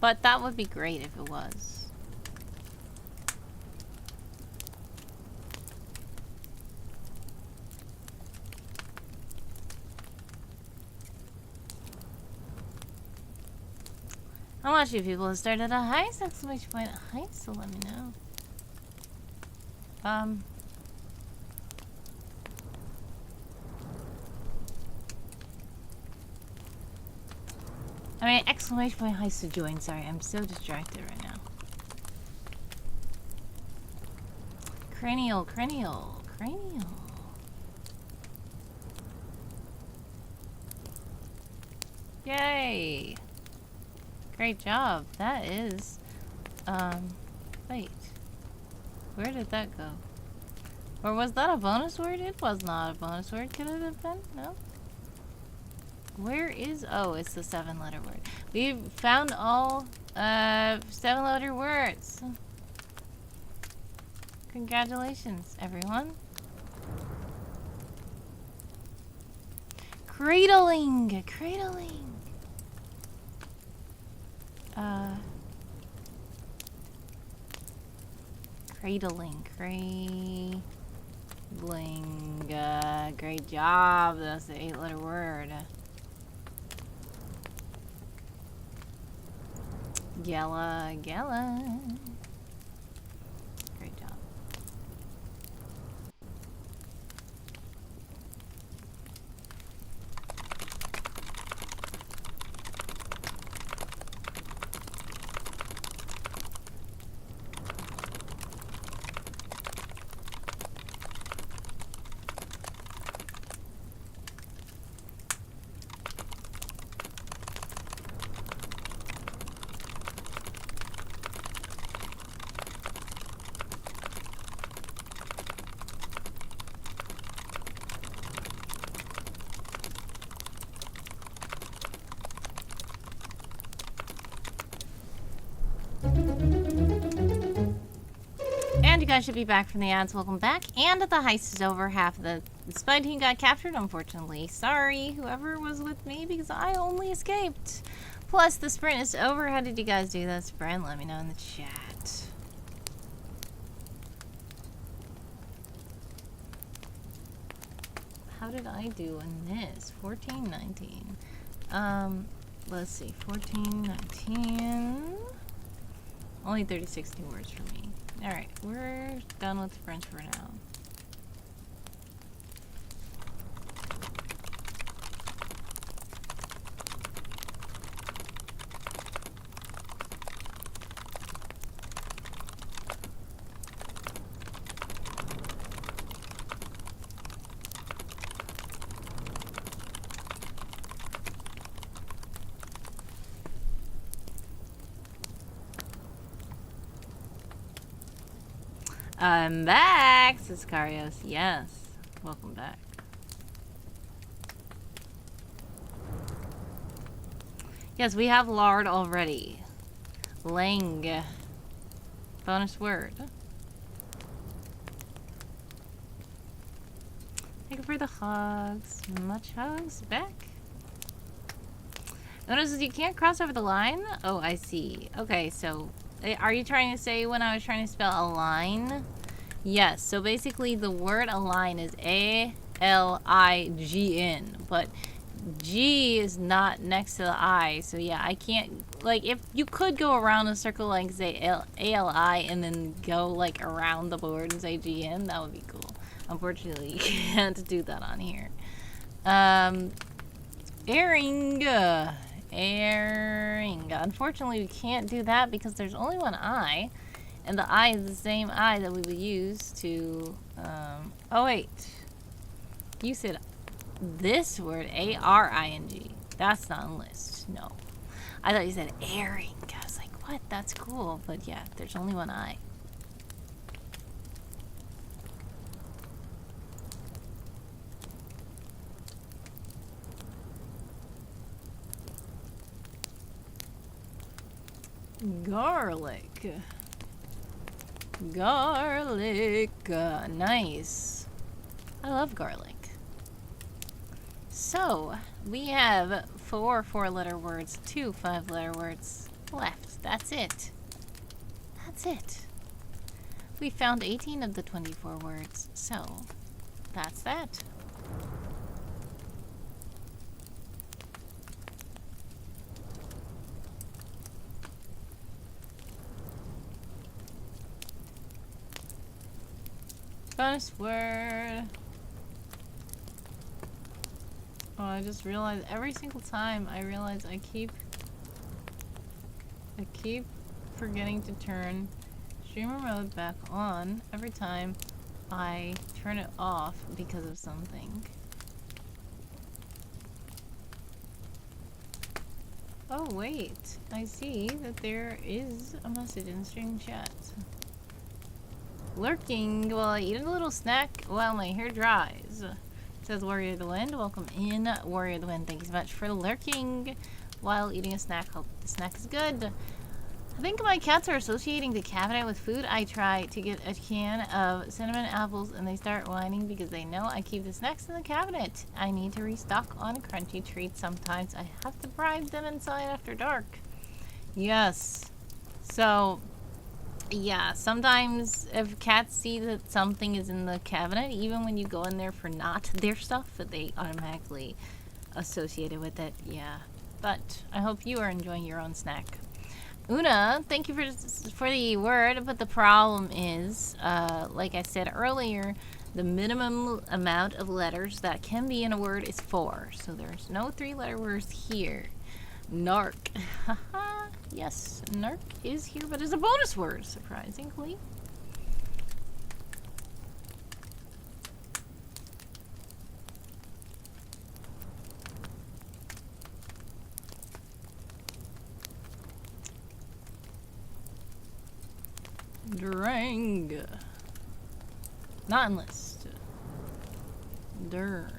But that would be great if it was. How much you people have started a heist? Exclamation point heist, so let me know. I mean, exclamation point heist to join. Sorry, I'm so distracted right now. Cranial. Yay! Great job. That is, wait. Where did that go? Or was that a bonus word? It was not a bonus word. Could it have been? No? Where is... Oh, it's the 7-letter word. We found all 7-letter words. Congratulations, everyone. Cradling. Cradling. Great job. That's the 8-letter word. Gala. Great job. guys should be back from the ads. Welcome back. And the heist is over. Half of the spy team got captured, unfortunately. Sorry, whoever was with me, because I only escaped. Plus, the sprint is over. How did you guys do that sprint? Let me know in the chat. How did I do in this? 14, 19. Let's see. 14, 19. Only 36 new words for me. Alright, we're done with French for now. I'm back, says Karios. Yes. Welcome back. Yes, we have lard already. Lang. Bonus word. Thank you for the hugs. Much hugs. Back. Notices you can't cross over the line? Oh, I see. Okay, so are you trying to say when I was trying to spell align? Yes, so basically the word align is A-L-I-G-N, but G is not next to the I, so yeah, I can't, like, if you could go around a circle, like, say A-L-I, and then go, like, around the board and say G-N, that would be cool. Unfortunately, you can't do that on here. Airing. Unfortunately, we can't do that because there's only one I, and the I is the same I that we would use to, oh wait. You said this word, A-R-I-N-G. That's not on list, no. I thought you said airing. I was like, what? That's cool, but yeah, there's only one I. Garlic. Garlic. Nice. I love garlic. So, we have 4 4-letter words, 2 5-letter words left. That's it. That's it. We found 18 of the 24 words, so that's that. Bonus word. Oh, I just realized every single time I realize I keep forgetting to turn streamer mode back on every time I turn it off because of something. Oh wait, I see that there is a message in the stream chat. Lurking while I eat a little snack while my hair dries. Says Warrior of the Wind. Welcome in, Warrior of the Wind. Thank you so much for lurking while eating a snack. Hope the snack is good. I think my cats are associating the cabinet with food. I try to get a can of cinnamon apples and they start whining because they know I keep the snacks in the cabinet. I need to restock on crunchy treats sometimes. I have to bribe them inside after dark. Yes. So, yeah, sometimes if cats see that something is in the cabinet, even when you go in there for not their stuff, that they automatically associate it with it. Yeah. But I hope you are enjoying your own snack. Una, thank you for the word, but the problem is, like I said earlier, the minimum amount of letters that can be in a word is 4. So there's no 3-letter words here. Narc. Haha. Yes, narc is here, but it's a bonus word, surprisingly. Drang. Not in list. Dern.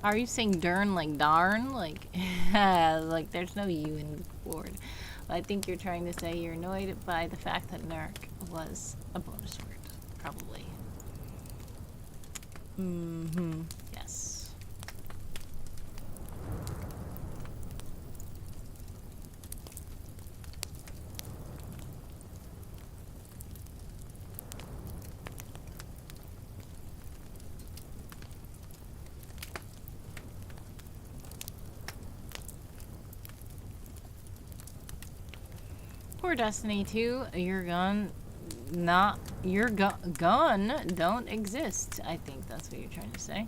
Are you saying dern like darn? Like, like there's no U in the board. I think you're trying to say you're annoyed by the fact that narc was a bonus word. Probably. Mm-hmm. Yes. Poor Destiny 2, your gun gun don't exist. I think that's what you're trying to say.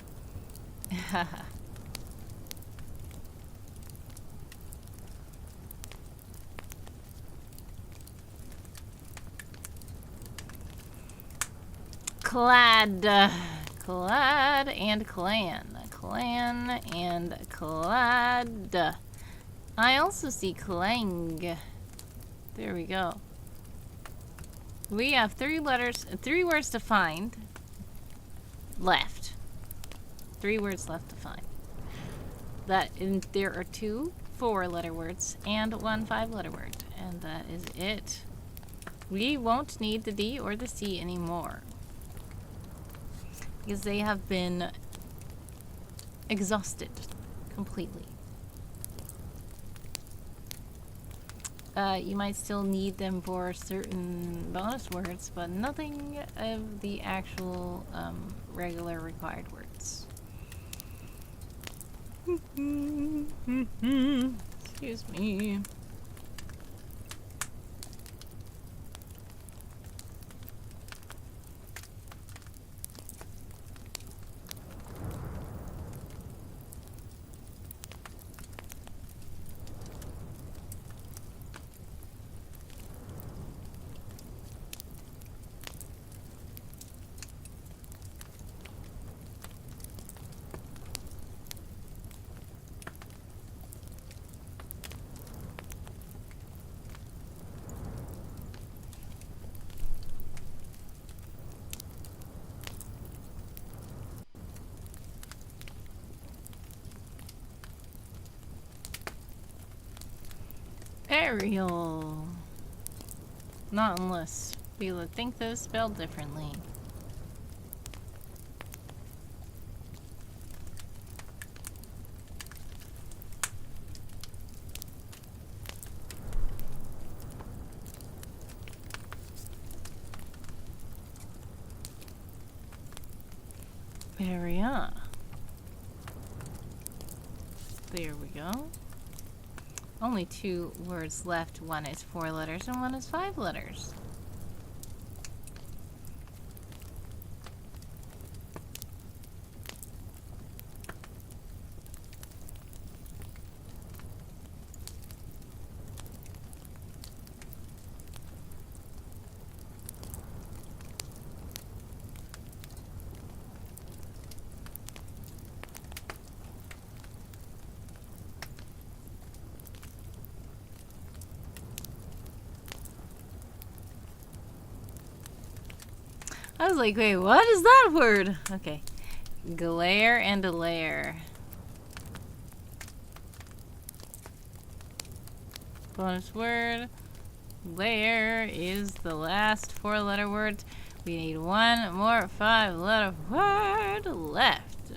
Clad and clan and clad. I also see clang. There we go. We have 3 words to find left. 3 words left to find. There are 2 4-letter words and 1 5-letter word, and that is it. We won't need the D or the C anymore, because they have been exhausted completely. You might still need them for certain bonus words, but nothing of the actual regular required words. Excuse me. Ariel. Not unless we would think this spelled differently. Area. There we go. Only 2 words left. 1 is 4 letters and 1 is 5 letters. I was like, wait, what is that word? Okay. Glare and a layer. Bonus word. Layer is the last 4-letter word. We need 1 more 5-letter word left.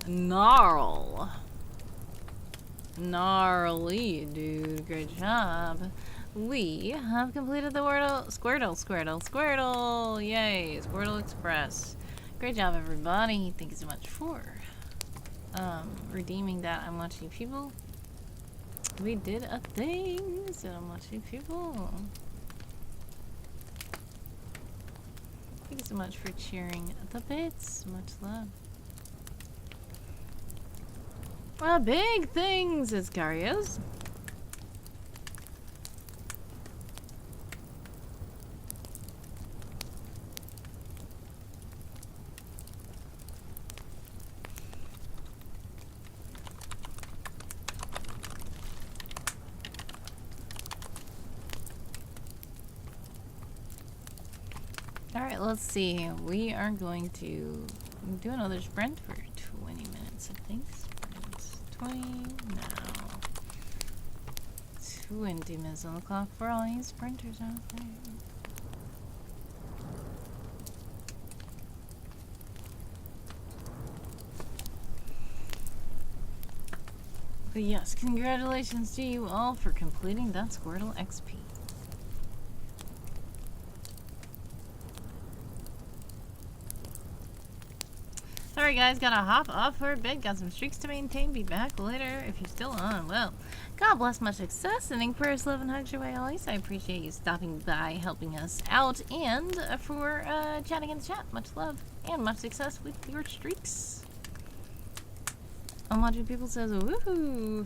Gnarl. Gnarly, dude. Great job. We have completed the Squirtle. Yay, Squirtle Express. Great job, everybody. Thank you so much for redeeming that. I'm watching people. We did a thing. So I'm watching people. Thank you so much for cheering the bits. Much love. Well, big things, Iscarios. Alright, let's see. We are going to do another sprint for 20 minutes, I think. Sprint 20 now. 20 minutes on the clock for all you sprinters out there. But yes, congratulations to you all for completing that Squirtle XP. Sorry guys, gotta hop off for a bit, got some streaks to maintain, be back later if you're still on. Well, God bless, much success, sending prayers, love, and hugs your way always. I appreciate you stopping by, helping us out, and for chatting in the chat. Much love and much success with your streaks. I'm watching people says, woohoo!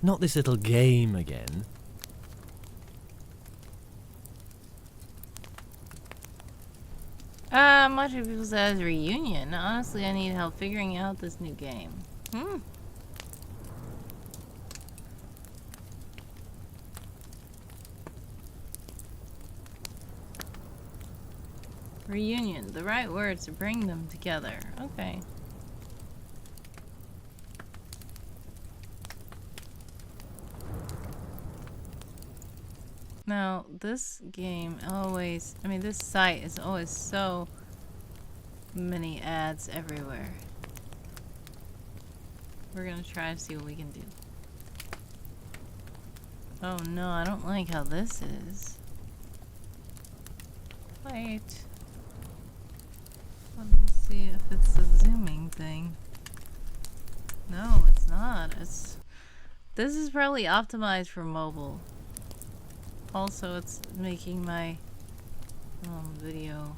Not this little game again. Much of people says reunion. Honestly, I need help figuring out this new game. Reunion, the right words to bring them together. Okay. Now, this game always, I mean, this site is always so many ads everywhere. We're gonna try to see what we can do. Oh no, I don't like how this is. Wait. Let me see if it's a zooming thing. No, it's not. This is probably optimized for mobile. Also, it's making my video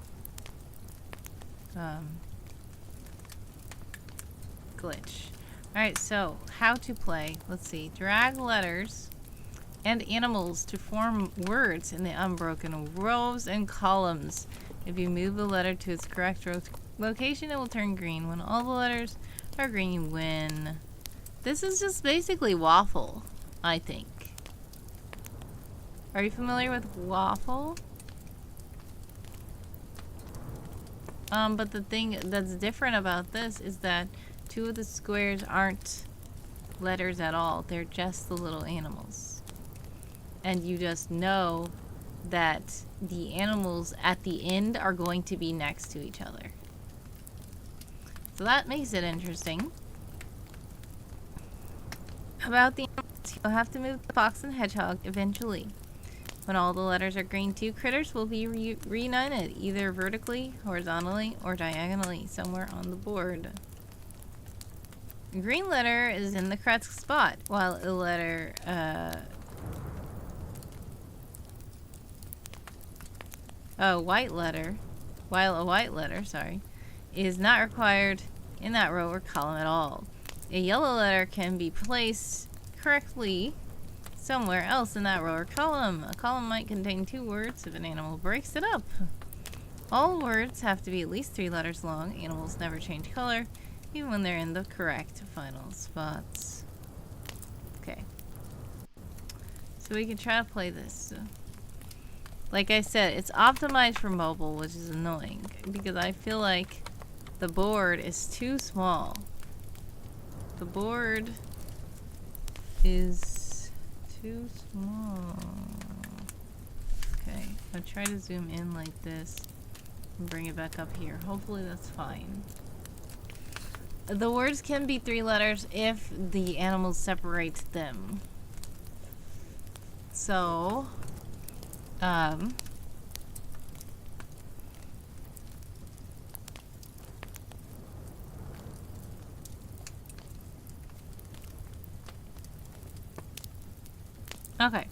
glitch. Alright, so how to play. Let's see. Drag letters and animals to form words in the unbroken rows and columns. If you move the letter to its correct location, it will turn green. When all the letters are green, you win. This is just basically Waffle, I think. Are you familiar with Waffle? But the thing that's different about this is that 2 of the squares aren't letters at all. They're just the little animals. And you just know that the animals at the end are going to be next to each other. So that makes it interesting. About the animals, you'll have to move the fox and hedgehog eventually. When all the letters are green, 2 critters will be reunited, either vertically, horizontally, or diagonally, somewhere on the board. The green letter is in the correct spot, while the letter a white letter, sorry, is not required in that row or column at all. A yellow letter can be placed correctly somewhere else in that row or column. A column might contain 2 words if an animal breaks it up. All words have to be at least 3 letters long. Animals never change color, even when they're in the correct final spots. Okay. So we can try to play this. Like I said, it's optimized for mobile, which is annoying, because I feel like the board is too small. The board is too small. Okay, I'll try to zoom in like this and bring it back up here. Hopefully that's fine. The words can be 3 letters if the animals separate them. So, okay.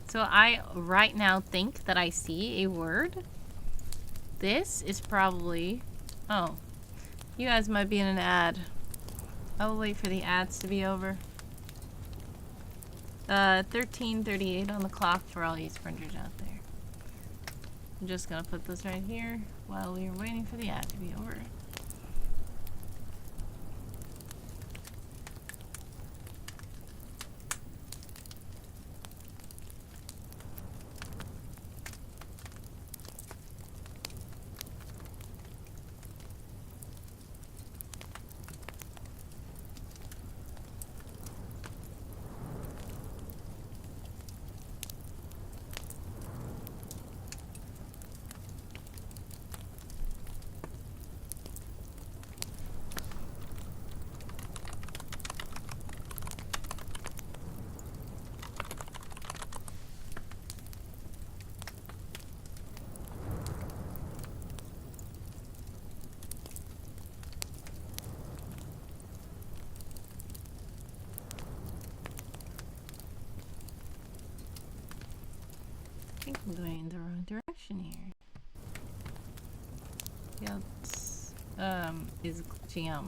So I right now think that I see a word. This is probably, oh, you guys might be in an ad. I will wait for the ads to be over. 13:38 on the clock for all you sprinters out there. I'm just gonna put this right here while we are waiting for the ad to be over. I think I'm going in the wrong direction here. Yep, is glitching out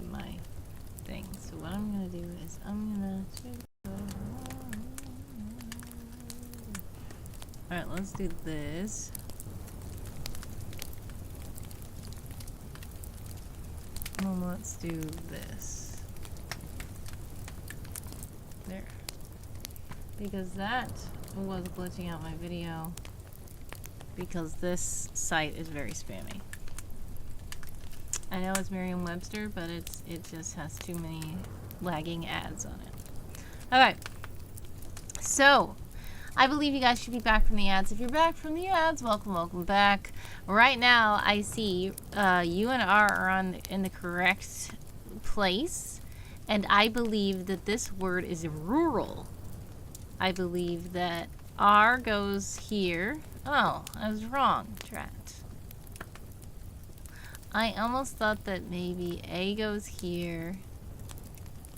my thing. So what I'm gonna do is I'm gonna Alright, let's do this. And let's do this. There. Because that was glitching out my video. Because this site is very spammy. I know it's Merriam-Webster, but it just has too many lagging ads on it. Okay. So, I believe you guys should be back from the ads. If you're back from the ads, welcome back. Right now, I see U and R are in the correct place, and I believe that this word is rural. I believe that R goes here. Oh, I was wrong, Drat. I almost thought that maybe A goes here,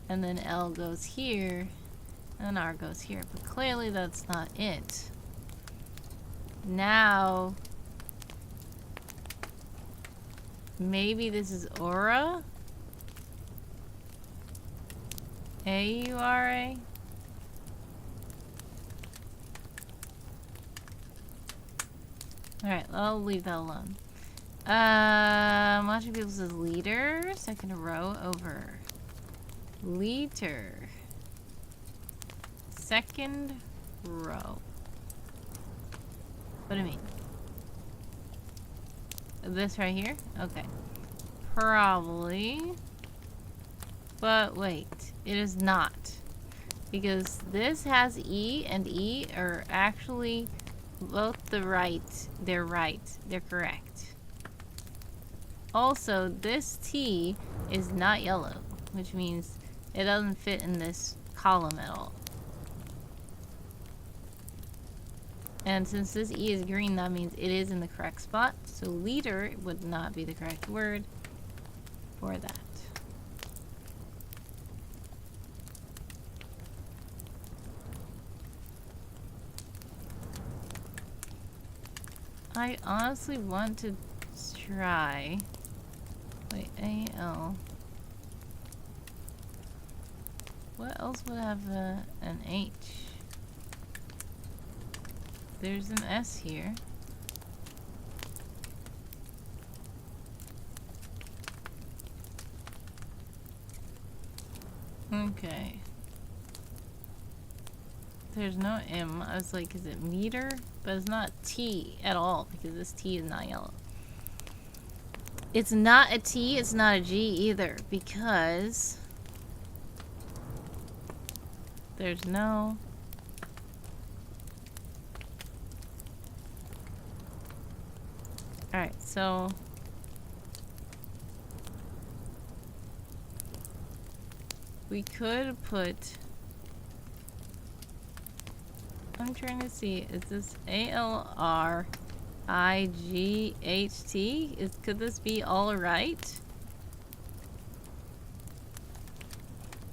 and then L goes here, and R goes here, but clearly that's not it. Now, maybe this is Aura? A-U-R-A? Alright, I'll leave that alone. Watching people says leader, second row over. Liter. Second row. What do you mean? This right here? Okay. Probably. But wait, it is not. Because this has E, and E are actually both they're right. They're correct. Also, this T is not yellow, which means it doesn't fit in this column at all. And since this E is green, that means it is in the correct spot. So leader would not be the correct word for that. I honestly want to try. Wait, A-L. What else would have an H? There's an S here. Okay. There's no M. I was like, is it meter? But it's not T at all because this T is not yellow. It's not a T, it's not a G either because there's no... Alright, so... we could put... I'm trying to see, is this A-L-R-I-G-H-T? Could this be alright?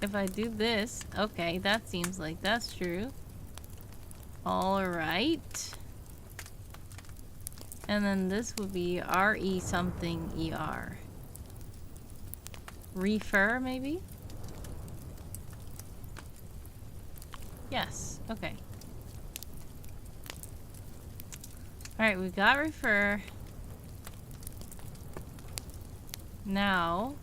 If I do this, okay, that seems like that's true. Alright. And then this would be R-E something E-R. Refer, maybe? Yes, okay. Alright, we got refer. Now...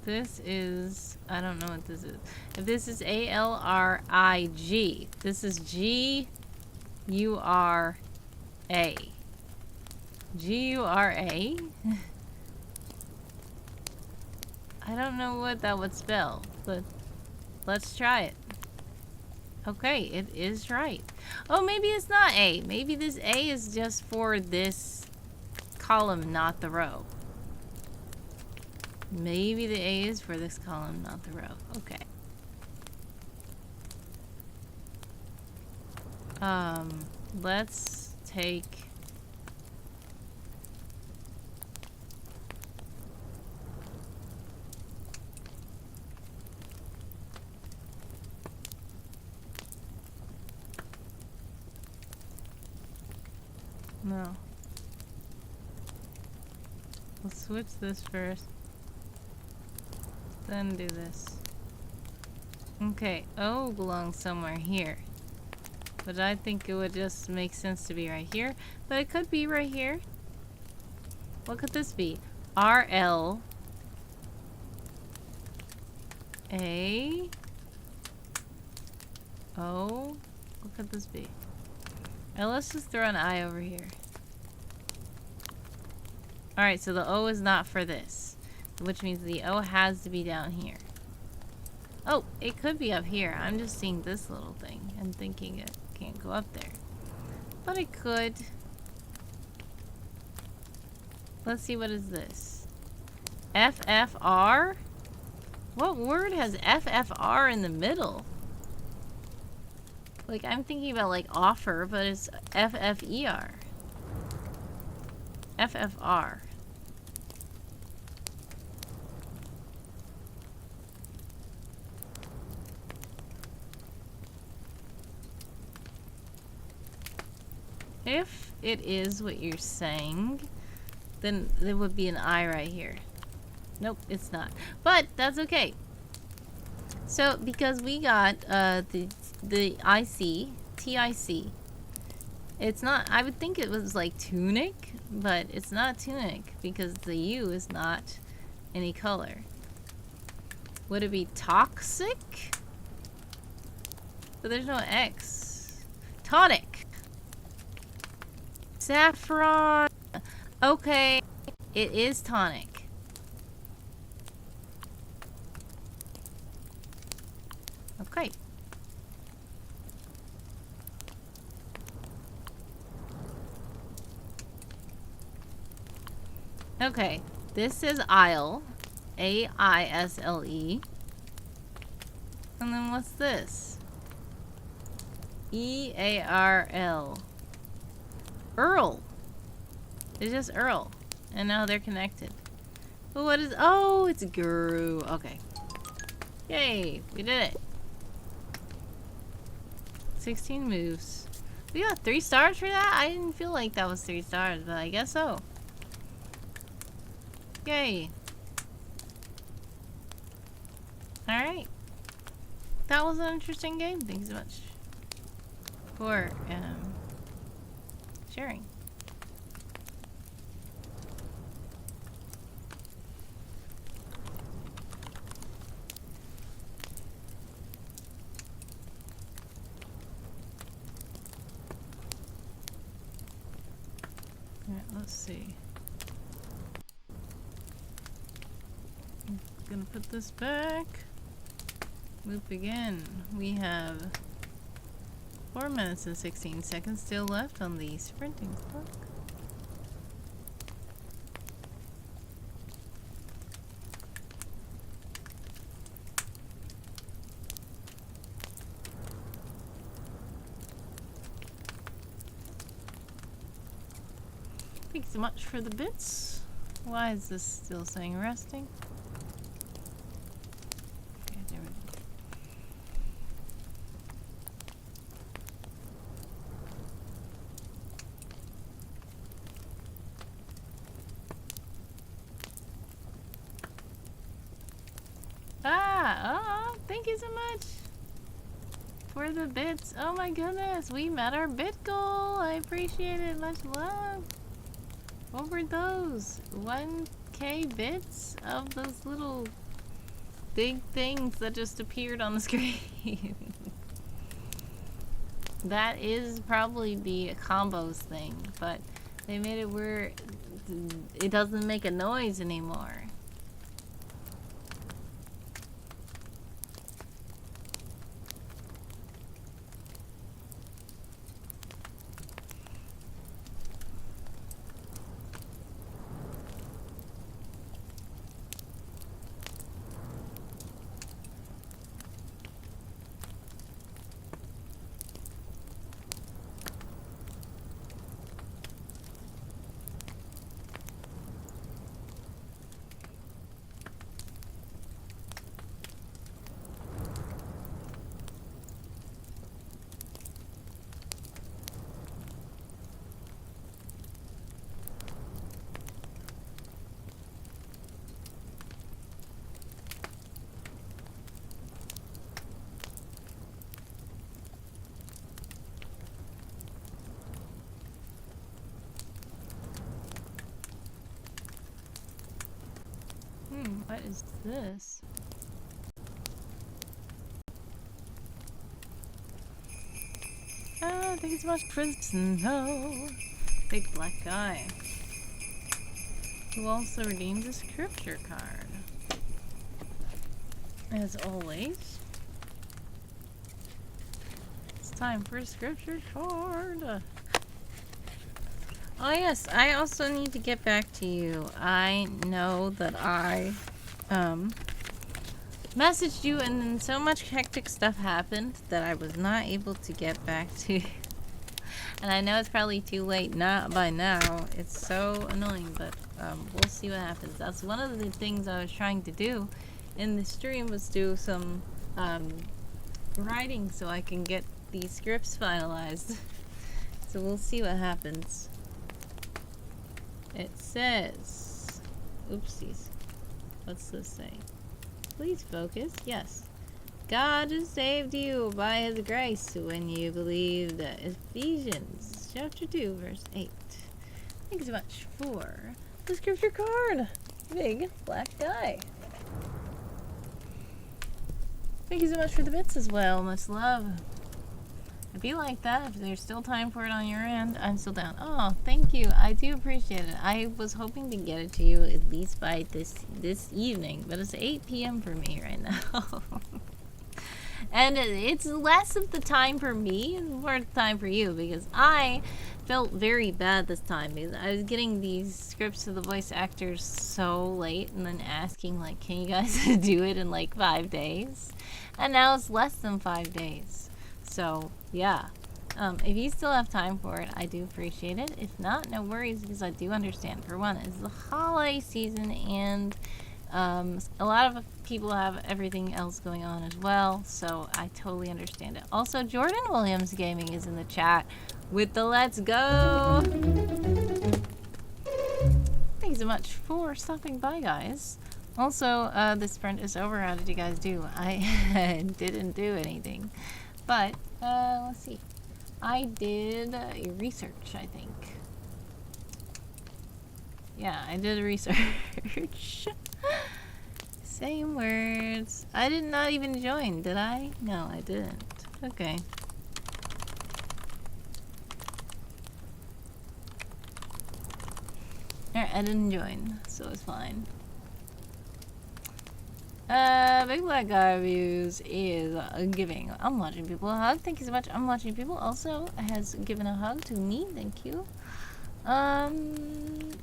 this is... I don't know what this is. If this is A-L-R-I-G, this is G-U-R-A. G-U-R-A? I don't know what that would spell, but let's try it. Okay, it is right. Oh, maybe it's not A. Maybe this A is just for this column, not the row. Maybe the A is for this column, not the row. Okay. Let's take... no. Let's switch this first. Then do this. Okay, O belongs somewhere here. But I think it would just make sense to be right here. But it could be right here. What could this be? R-L... A... O... What could this be? Now let's just throw an I over here. Alright, so the O is not for this. Which means the O has to be down here. Oh, it could be up here. I'm just seeing this little thing and thinking it can't go up there. But it could. Let's see, what is this? FFR? What word has FFR in the middle? Like, I'm thinking about, like, offer, but it's FFER. FFR. If it is what you're saying, then there would be an I right here. Nope, it's not. But that's okay. So, because we got the IC, TIC, it's not, I would think it was like tunic, but it's not tunic because the U is not any color. Would it be toxic? But there's no X. Tonic. Saffron. Okay, it is tonic. Okay. Okay, this is aisle. A-I-S-L-E. And then what's this? E-A-R-L. Earl. It's just Earl. And now they're connected. But what is... oh, it's Guru. Okay. Yay, we did it. 16 moves. We got 3 stars for that? I didn't feel like that was 3 stars, but I guess so. Yay. Alright. That was an interesting game. Thanks so much for sharing. Alright, let's see. I'm gonna put this back. Loop again. We have 4 minutes and 16 seconds still left on the sprinting clock. Thanks so much for the bits. Why is this still saying resting? Okay, there we go. Oh, thank you so much for the bits. Oh my goodness, we met our bit goal. I appreciate it. Much love. What were those? 1K bits of those little big things that just appeared on the screen. That is probably the combos thing, but they made it where it doesn't make a noise anymore. What is this? Oh, thank you so much for the snow. Big black guy. Who also redeems a scripture card. As always. It's time for a scripture card. Oh yes, I also need to get back to you. I know that I messaged you and then so much hectic stuff happened that I was not able to get back to you. And I know it's probably too late not by now. It's so annoying, but we'll see what happens. That's one of the things I was trying to do in the stream was do some writing so I can get these scripts finalized. So we'll see what happens. It says, oopsies, what's this say? Please focus, yes. God has saved you by his grace when you believe that Ephesians chapter 2 verse 8. Thanks so much for the scripture card. Big black guy. Thank you so much for the bits as well. Much love. If you like that, if there's still time for it on your end, I'm still down. Oh, thank you. I do appreciate it. I was hoping to get it to you at least by this evening, but it's 8 p.m. for me right now. And it's less of the time for me and more of the time for you, because I felt very bad this time because I was getting these scripts to the voice actors so late and then asking like, can you guys do it in like 5 days? And now it's less than 5 days. So yeah, if you still have time for it, I do appreciate it. If not, no worries, because I do understand. For one, it's the holiday season and A lot of people have everything else going on as well, so I totally understand it. Also, Jordan Williams Gaming is in the chat with the let's go. Thanks so much for stopping by, guys. Also, this sprint is over. How did you guys do? I didn't do anything, but let's see. I did research, I think. Yeah, I did research. Same words. I did not even join, did I? No, I didn't. Okay. Alright, I didn't join, so it's fine. Big Black Guy Reviews is giving I'm Watching People a hug. Thank you so much. I'm Watching People also has given a hug to me. Thank you. And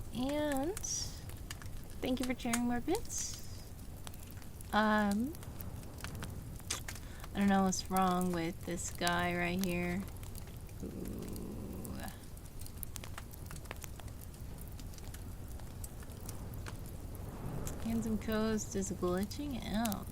thank you for sharing more bits. I don't know what's wrong with this guy right here. Ooh. Handsome Coast is glitching out.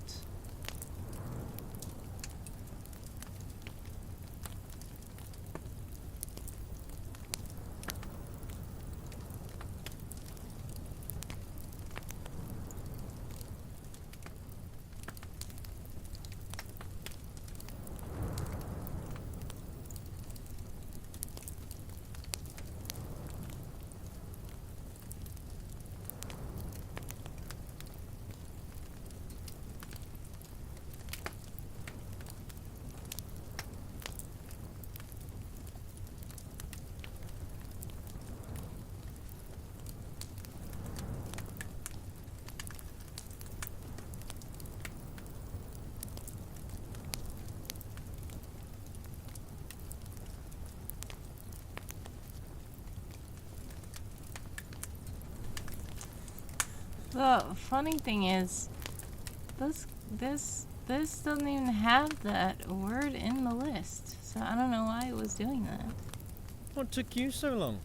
The funny thing is, this doesn't even have that word in the list, so I don't know why it was doing that. What took you so long?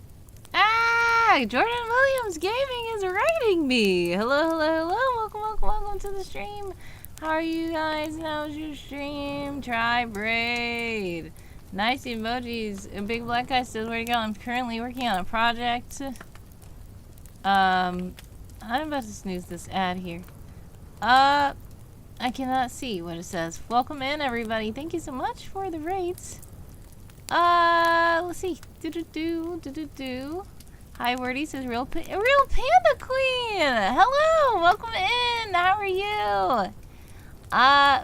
Ah! Jordan Williams Gaming is rating me! Hello, hello, hello! Welcome, welcome, welcome to the stream! How are you guys? How's your stream? Try braid! Nice emojis. A big black guy says, where to go? I'm currently working on a project. I'm about to snooze this ad here. I cannot see what it says. Welcome in, everybody. Thank you so much for the rates. Let's see. Do. Hi, Wordy says real Panda Queen. Hello, welcome in. How are you?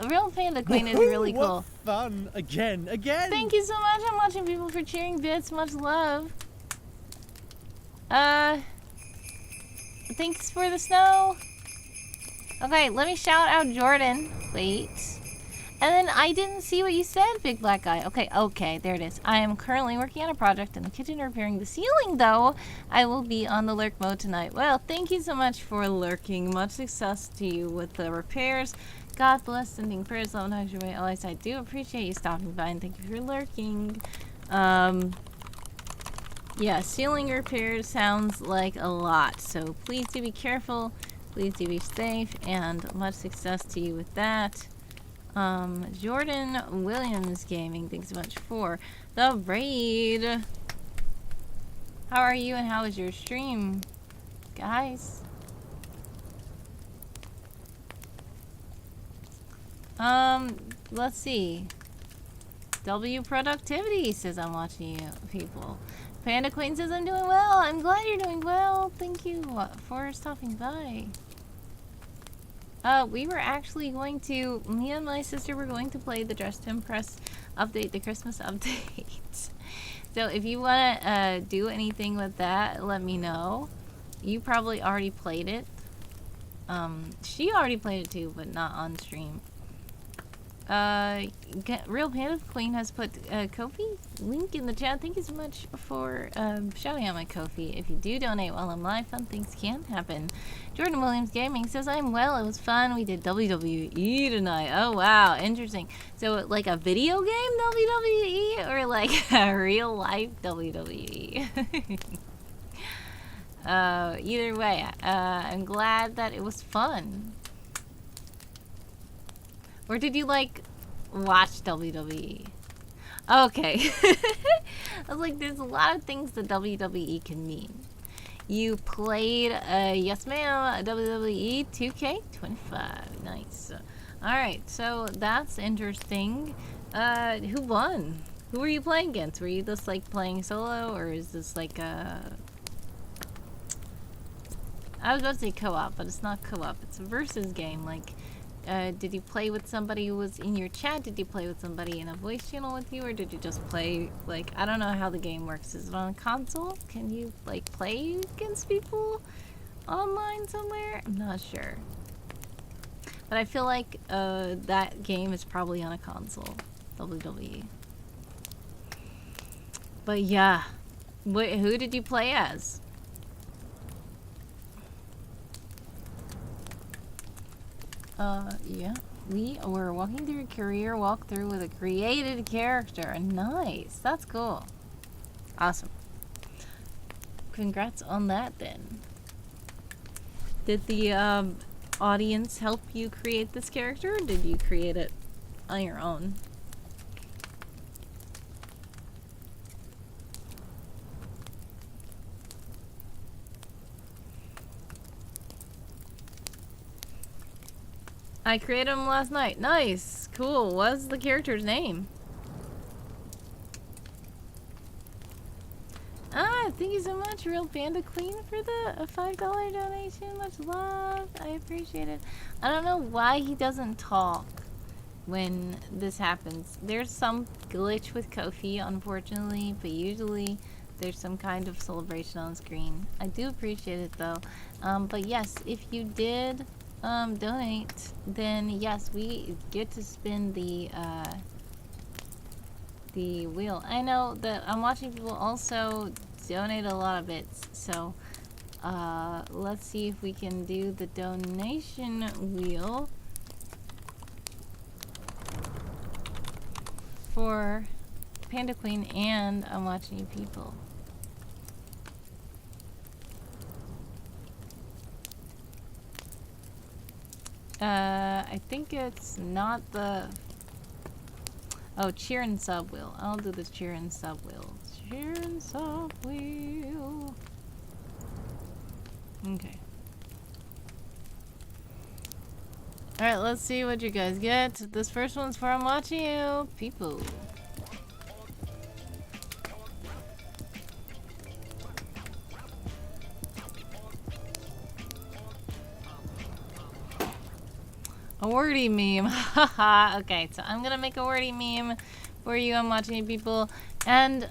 Real Panda Queen is really cool. What fun! Again. Thank you so much. I'm Watching People for cheering bits. Much love. Thanks for the snow. Okay, let me shout out Jordan. Wait. And then I didn't see what you said, big black guy. Okay, there it is. I am currently working on a project in the kitchen repairing the ceiling, though. I will be on the lurk mode tonight. Well, thank you so much for lurking. Much success to you with the repairs. God bless, sending prayers, love, and hugs your way. Always, I do appreciate you stopping by, and thank you for lurking. Yeah, ceiling repairs sounds like a lot, so please do be careful. Please do be safe, and much success to you with that. Jordan Williams Gaming, thanks so much for the raid. How are you and how is your stream, guys? Let's see. W Productivity says I'm watching you, people. Panda Queen says I'm doing well. I'm glad you're doing well. Thank you for stopping by. We were actually going to, me and my sister were going to play the Dress to Impress update, the Christmas update. So if you want to do anything with that, let me know. You probably already played it. She already played it too, but not on stream. Real Panda Queen has put Ko-fi link in the chat. Thank you so much for shouting out my Ko-fi. If you do donate while I'm live, fun things can happen. Jordan Williams Gaming says I'm well. It was fun. We did WWE tonight. Oh wow, interesting. So like a video game WWE or like a real life WWE? Either way, I'm glad that it was fun. Or did you, like, watch WWE? Okay. I was like, there's a lot of things that WWE can mean. You played Yes Ma'am WWE 2K25. Nice. Alright, so that's interesting. Who won? Who were you playing against? Were you just like playing solo, or is this like a... I was about to say co-op, but it's not co-op. It's a versus game. Like, did you play with somebody who was in your chat? Did you play with somebody in a voice channel with you? Or did you just play, like, I don't know how the game works. Is it on a console? Can you, like, play against people online somewhere? I'm not sure. But I feel like that game is probably on a console. WWE. But yeah. Who did you play as? Yeah. We were walking through a career walkthrough with a created character. Nice. That's cool. Awesome. Congrats on that then. Did the audience help you create this character, or did you create it on your own? I created him last night. Nice. Cool. What's the character's name? Thank you so much, Real Panda Queen, for the $5 donation. Much love. I appreciate it. I don't know why he doesn't talk when this happens. There's some glitch with Kofi, unfortunately, but usually there's some kind of celebration on screen. I do appreciate it, though. But yes, if you did donate, then yes, we get to spin the wheel. I know that I'm watching people also donate a lot of bits, so let's see if we can do the donation wheel for Panda Queen and I'm watching you people. I think it's not the... Oh, cheer and sub wheel. I'll do this cheer and sub wheel. Cheer and sub wheel. Okay. Alright, let's see what you guys get. This first one's for I'm watching you people. A wordy meme. Haha. Okay, so I'm gonna make a wordy meme for you. I'm watching you people. And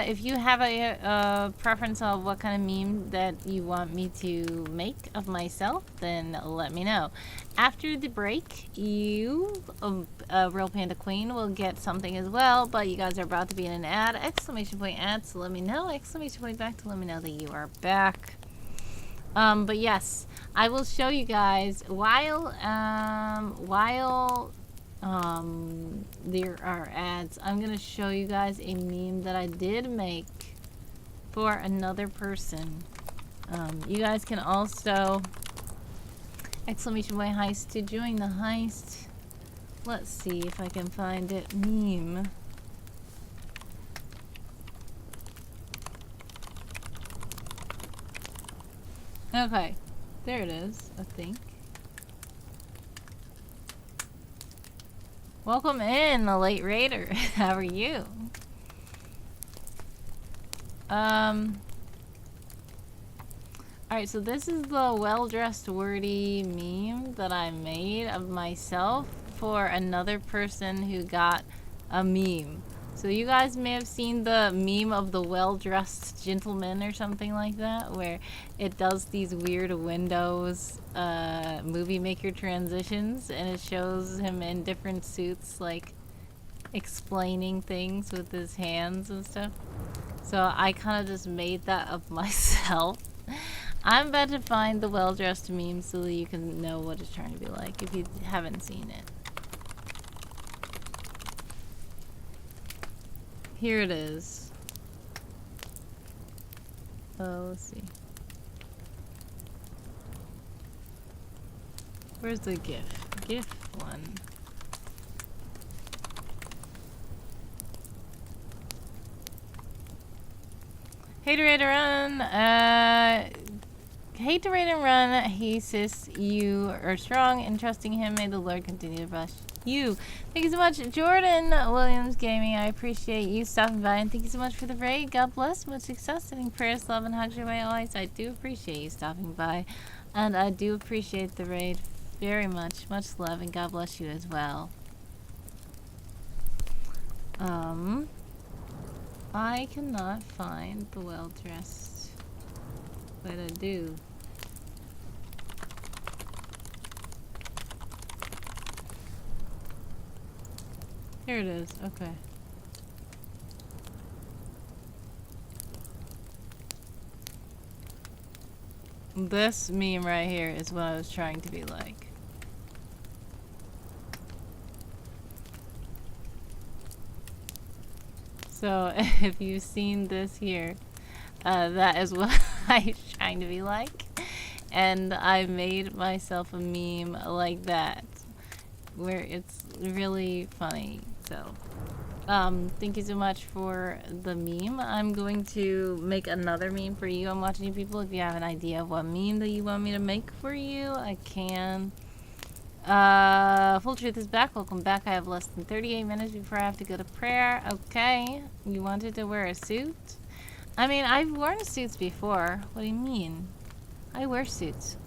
if you have a preference of what kind of meme that you want me to make of myself, then let me know. After the break, you, Real Panda Queen, will get something as well, but you guys are about to be in an ad. Exclamation point ad, so let me know. Exclamation point back to let me know that you are back. But yes, I will show you guys while there are ads. I'm gonna show you guys a meme that I did make for another person. You guys can also exclamation point heist to join the heist. Let's see if I can find it. Meme. Okay, there it is, I think. Welcome in, the late raider. How are you? Alright, so this is the well-dressed wordy meme that I made of myself for another person who got a meme. So you guys may have seen the meme of the well-dressed gentleman or something like that, where it does these weird Windows movie maker transitions, and it shows him in different suits, like explaining things with his hands and stuff. So I kind of just made that of myself. I'm about to find the well-dressed meme so that you can know what it's trying to be like if you haven't seen it. Here it is. Oh, let's see. Where's the GIF? GIF one. Hate to rate and run. Hate to rate and run. He says you are strong and trusting him. May the Lord continue to bless you. Thank you so much, Jordan Williams Gaming. I appreciate you stopping by, and thank you so much for the raid. God bless. Much success. Sending prayers, love, and hugs your way always. I do appreciate you stopping by, and I do appreciate the raid very much. Much love, and God bless you as well. I cannot find the well-dressed, but I do. Here it is. Okay. This meme right here is what I was trying to be like. So if you've seen this here, that is what I was trying to be like. And I made myself a meme like that, where it's really funny. So, thank you so much for the meme. I'm going to make another meme for you. I'm watching you people. If you have an idea of what meme that you want me to make for you, I can. Full Truth is back. Welcome back. I have less than 38 minutes before I have to go to prayer. Okay. You wanted to wear a suit? I mean, I've worn suits before. What do you mean? I wear suits.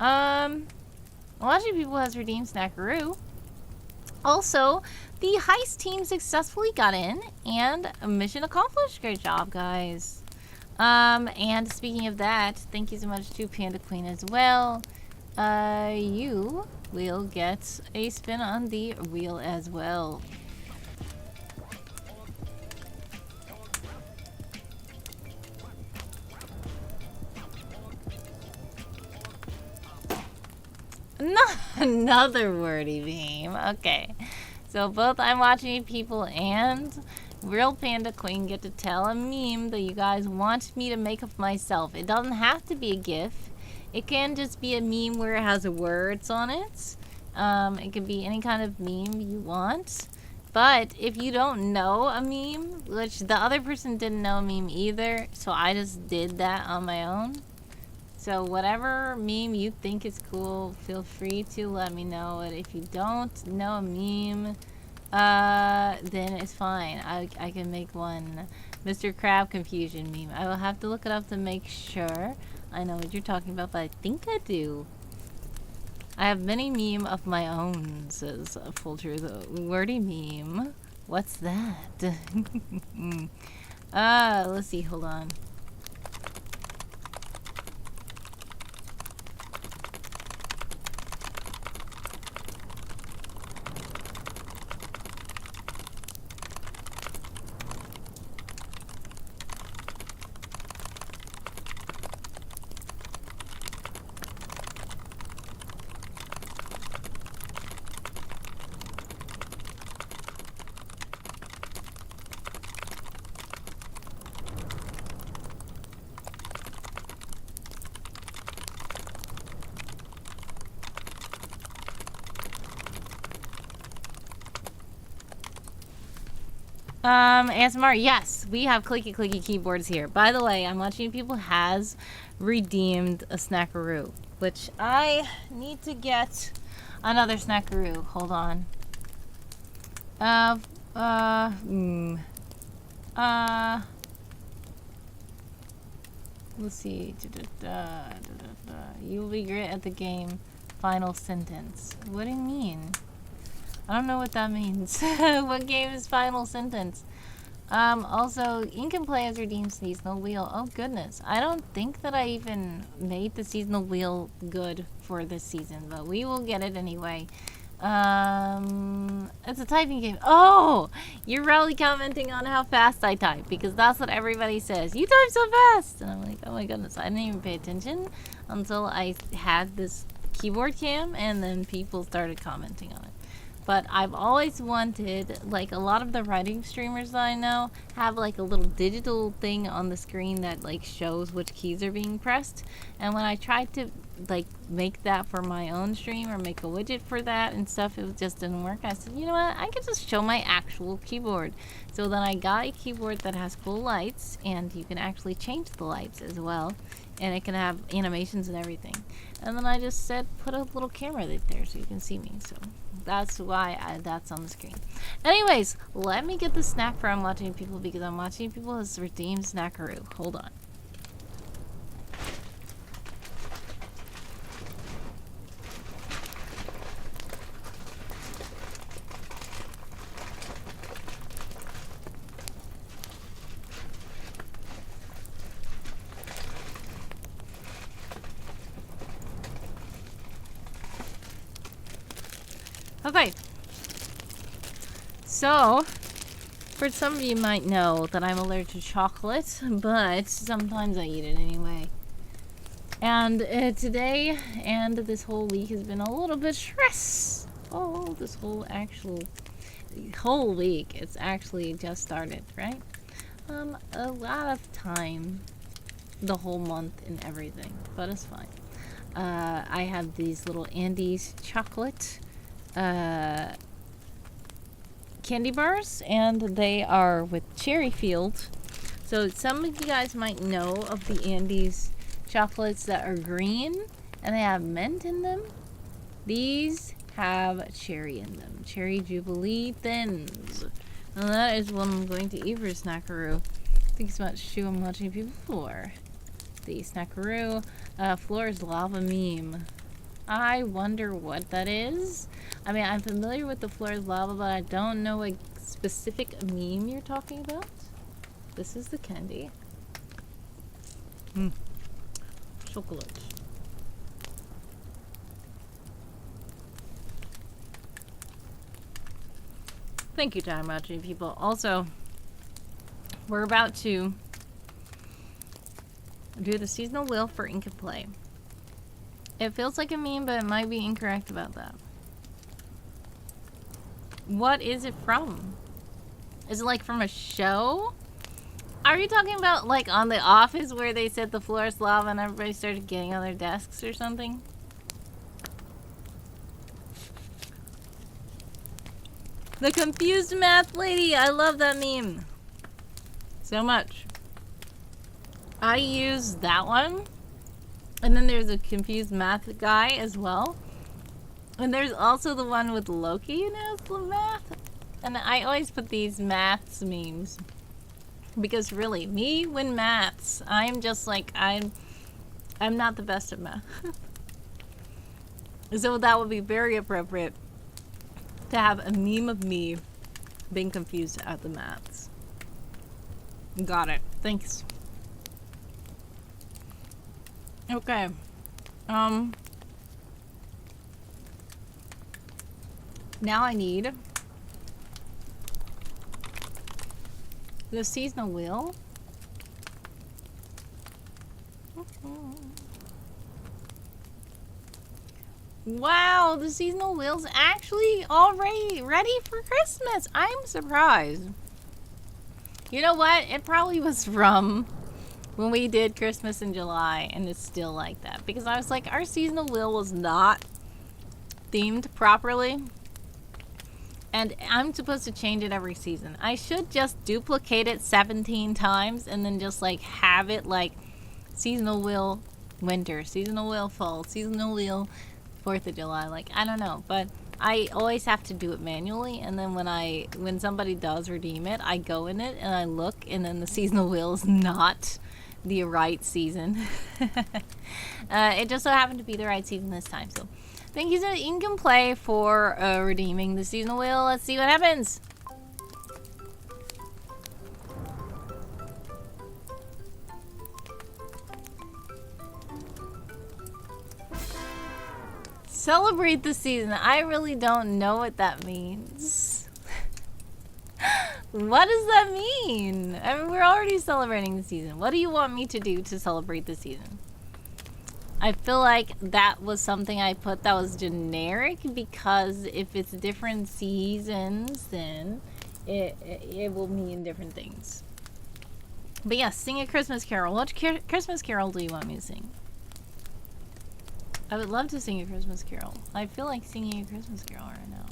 Watching people has redeemed Snackaroo. Also, the heist team successfully got in, and mission accomplished. Great job, guys. And speaking of that, thank you so much to Panda Queen as well. You will get a spin on the wheel as well. Not another wordy meme. Okay. So both I'm watching people and Real Panda Queen get to tell a meme that you guys want me to make of myself. It doesn't have to be a GIF. It can just be a meme where it has words on it. It can be any kind of meme you want. But if you don't know a meme, which the other person didn't know a meme either, so I just did that on my own. So whatever meme you think is cool, feel free to let me know it. If you don't know a meme, then it's fine. I can make one. Mr. Crab Confusion meme. I will have to look it up to make sure I know what you're talking about, but I think I do. I have many meme of my own, says Full Truth. Wordy meme? What's that? Let's see, hold on. ASMR, yes, we have clicky clicky keyboards here. By the way, I'm watching people has redeemed a Snackaroo, which I need to get another Snackaroo. Hold on. Let's see. You will be great at the game. Final sentence. What do you mean? I don't know what that means. What game is final sentence? Also, Ink and Play has redeemed seasonal wheel. Oh goodness. I don't think that I even made the seasonal wheel good for this season, but we will get it anyway. It's a typing game. Oh! You're probably commenting on how fast I type, because that's what everybody says. You type so fast! And I'm like, oh my goodness, I didn't even pay attention until I had this keyboard cam, and then people started commenting on it. but I've always wanted, like a lot of the writing streamers that I know have like a little digital thing on the screen that like shows which keys are being pressed. And when I tried to like make that for my own stream or make a widget for that and stuff, it just didn't work. I said, you know what, I could just show my actual keyboard. So then I got a keyboard that has cool lights, and you can actually change the lights as well, and it can have animations and everything. And then I just said put a little camera right there so you can see me. So that's why that's on the screen. Anyways, let me get the snack for I'm Watching People, because I'm Watching People has redeemed Snackaroo. Hold on. Okay, so for some of you might know that I'm allergic to chocolate, but sometimes I eat it anyway. And today and this whole week has been a little bit stressful. This whole week, it's actually just started, right? A lot of time, the whole month and everything, but it's fine. I have these little Andes chocolate candy bars, and they are with cherry field. So some of you guys might know of the Andes chocolates that are green and they have mint in them. These have cherry in them, cherry jubilee thins, and that is what I'm going to eat for Snackaroo. Thanks so much, Shu. I'm Watching People for the Snackaroo Floor's Lava meme. I wonder what that is. I mean, I'm familiar with the Floor's Lava, but I don't know a specific meme you're talking about. This is the candy. Chocolate. Thank you, Time Watching People. Also, we're about to do the seasonal wheel for Ink and Play. It feels like a meme, but it might be incorrect about that. What is it from? Is it like from a show? Are you talking about like on The Office where they said the floor is lava and everybody started getting on their desks or something? The confused math lady! I love that meme so much. I use that one. And then there's a confused math guy as well. And there's also the one with Loki, you know, the math. And I always put these maths memes. Because really, me when maths, I'm just like, I'm not the best at math. So that would be very appropriate to have a meme of me being confused at the maths. Got it. Thanks. Okay. Now I need the seasonal wheel. Wow, the seasonal wheel's actually already ready for Christmas. I'm surprised. You know what? It probably was from when we did Christmas in July, and it's still like that. Because I was like, our seasonal wheel was not themed properly. And I'm supposed to change it every season. I should just duplicate it 17 times and then just like have it like seasonal wheel winter, seasonal wheel fall, seasonal wheel 4th of July. Like, I don't know. But I always have to do it manually, and then when somebody does redeem it, I go in it and I look, and then the seasonal wheel is not the right season. It just so happened to be the right season this time. So thank you to Ink and Play for redeeming the seasonal wheel. Let's see what happens. Celebrate the season. I really don't know what that means. What does that mean? I mean, we're already celebrating the season. What do you want me to do to celebrate the season? I feel like that was something I put that was generic because if it's different seasons, then it will mean different things. But yes, sing a Christmas carol. What Christmas carol do you want me to sing? I would love to sing a Christmas carol. I feel like singing a Christmas carol right now.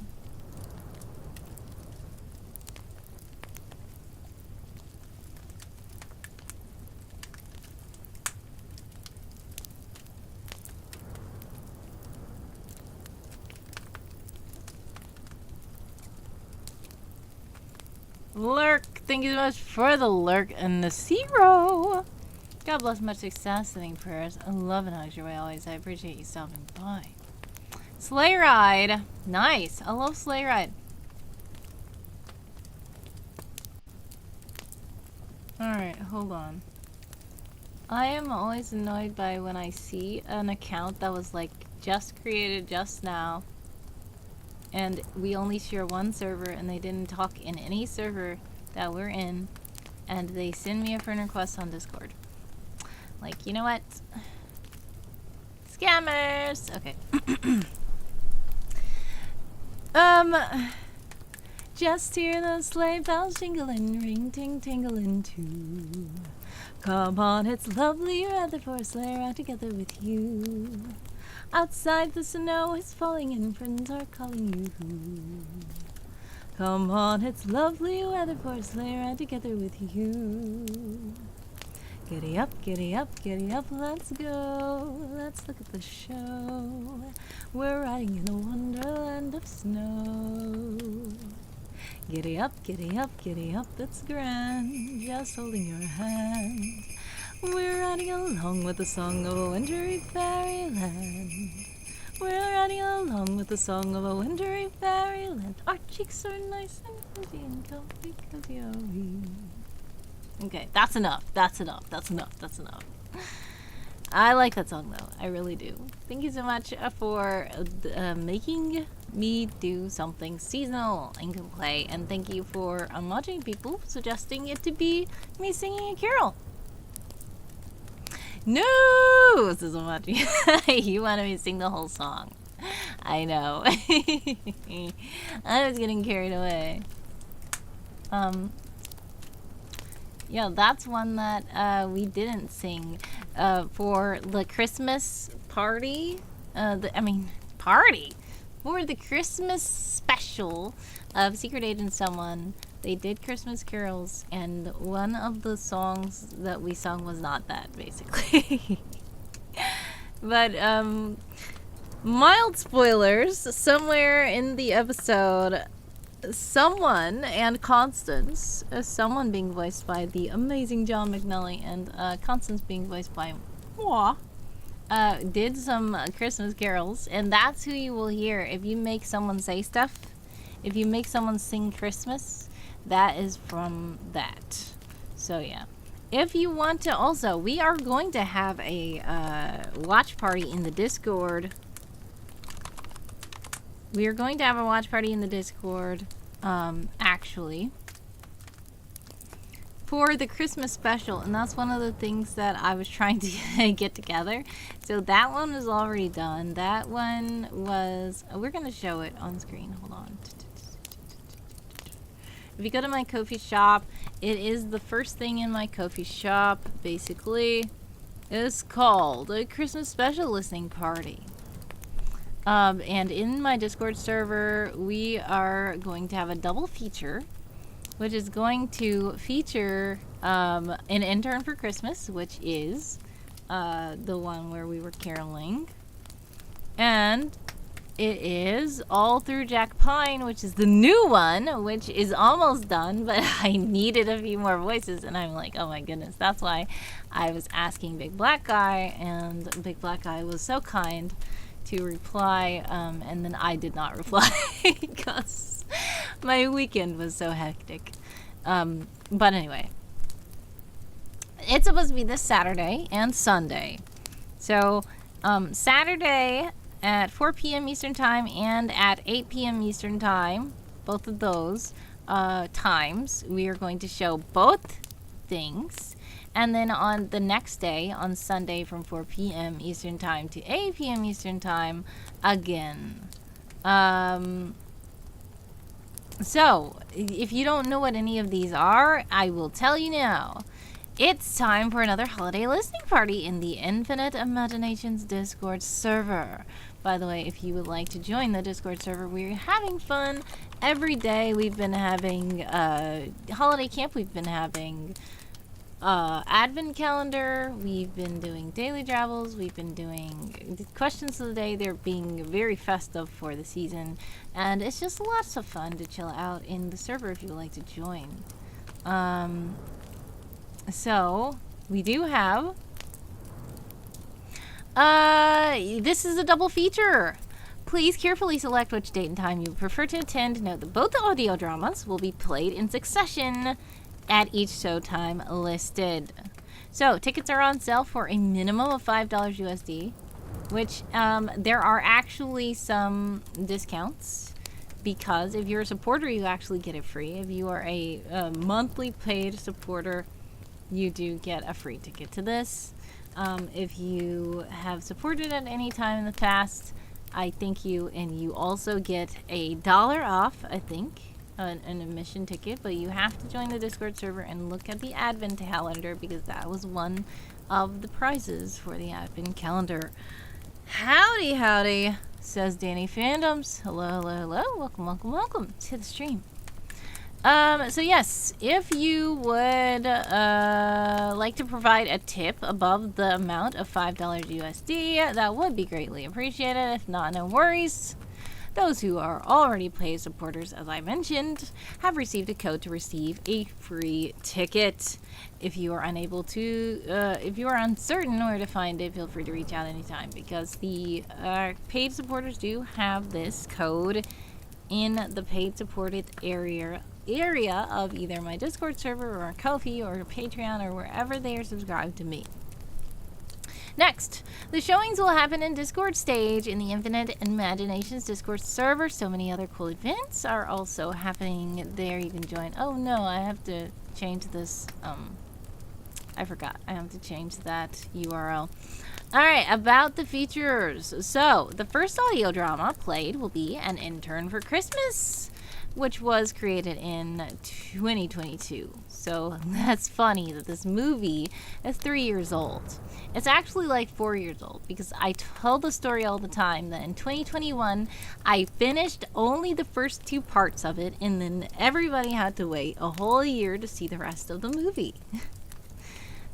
Lurk, thank you so much for the lurk and the 0. God bless, much success, sending prayers. I love and hugs your way always. I appreciate you stopping by. Sleigh ride. Nice. I love sleigh ride. Alright, hold on. I am always annoyed by when I see an account that was like just created just now and we only share one server and they didn't talk in any server that we're in and they send me a friend request on Discord. Like, you know what? Scammers! Okay. Just hear those sleigh bells jingling, ring ting tingling too. Come on, it's lovely weather for a sleigh ride together with you. Outside the snow is falling and friends are calling you. Come on, it's lovely weather for a sleigh ride together with you. Giddy up, giddy up, giddy up, let's go. Let's look at the show. We're riding in a wonderland of snow. Giddy up, giddy up, giddy up, it's grand. Just holding your hand. We're riding along with the song of a wintry fairyland. We're riding along with the song of a wintry fairyland. Our cheeks are nice and cozy and comfy, cozy are we. Okay, that's enough. That's enough. That's enough. That's enough. I like that song though. I really do. Thank you so much for making me do something seasonal and can play. And thank you for watching people suggesting it to be me singing a carol. No! This is much. You wanted me to sing the whole song. I know. I was getting carried away. Yeah, that's one that we didn't sing for the Christmas party. Party! For the Christmas special of Secret Agent Someone. They did Christmas carols, and one of the songs that we sung was not that, basically. But, mild spoilers, somewhere in the episode, someone, and Constance, someone being voiced by the amazing John McNally, and Constance being voiced by moi, did some Christmas carols, and that's who you will hear if you make someone say stuff. If you make someone sing Christmas, that is from that. So yeah. If you want to also, we are going to have a watch party in the Discord. We are going to have a watch party in the Discord, actually, for the Christmas special, and that's one of the things that I was trying to get together. So that one was already done. That one was, we're going to show it on screen. Hold on. If you go to my Ko-fi shop, it is the first thing in my Ko-fi shop, basically. It's called a Christmas special listening party. And in my Discord server, we are going to have a double feature, which is going to feature an intern for Christmas, which is the one where we were caroling. And it is All Through Jack Pine, which is the new one, which is almost done, but I needed a few more voices, and I'm like, oh my goodness. That's why I was asking Big Black Guy, and Big Black Guy was so kind to reply, and then I did not reply because my weekend was so hectic. But anyway, it's supposed to be this Saturday and Sunday. So, Saturday at 4 p.m. Eastern Time and at 8 p.m. Eastern Time, both of those times, we are going to show both things. And then on the next day, on Sunday from 4 p.m. Eastern Time to 8 p.m. Eastern Time, again. So, if you don't know what any of these are, I will tell you now. It's time for another holiday listening party in the Infinite Imaginations Discord server. By the way, if you would like to join the Discord server, we're having fun every day. We've been having holiday camp. We've been having advent calendar. We've been doing daily travels. We've been doing questions of the day. They're being very festive for the season, and it's just lots of fun to chill out in the server if you would like to join. So we do have this is a double feature. Please carefully select which date and time you prefer to attend. Note that both the audio dramas will be played in succession at each show time listed. So tickets are on sale for a minimum of $5 USD, which there are actually some discounts, because if you're a supporter, you actually get it free. If you are a monthly paid supporter, you do get a free ticket to this. If you have supported at any time in the past, I thank you, and you also get $1 off, I think, an admission ticket, but you have to join the Discord server and look at the advent calendar, because that was one of the prizes for the advent calendar. Howdy, howdy, says Danny Fandoms. Hello, hello, hello. Welcome, welcome, welcome to the stream. So yes, if you would like to provide a tip above the amount of $5 USD, that would be greatly appreciated. If not, no worries. Those who are already paid supporters, as I mentioned, have received a code to receive a free ticket. If you are unable to, if you are uncertain where to find it, feel free to reach out anytime, because the paid supporters do have this code in the paid supported area of either my Discord server or Ko-fi or Patreon or wherever they are subscribed to me. Next, the showings will happen in Discord stage in the Infinite Imaginations Discord server. So many other cool events are also happening there. You can join. Oh no, I have to change this. I forgot. I have to change that URL. Alright, about the features. So, the first audio drama played will be An Intern for Christmas, which was created in 2022. So that's funny that this movie is 3 years old. It's actually like 4 years old, because I tell the story all the time that in 2021 I finished only the first 2 parts of it, and then everybody had to wait a whole year to see the rest of the movie.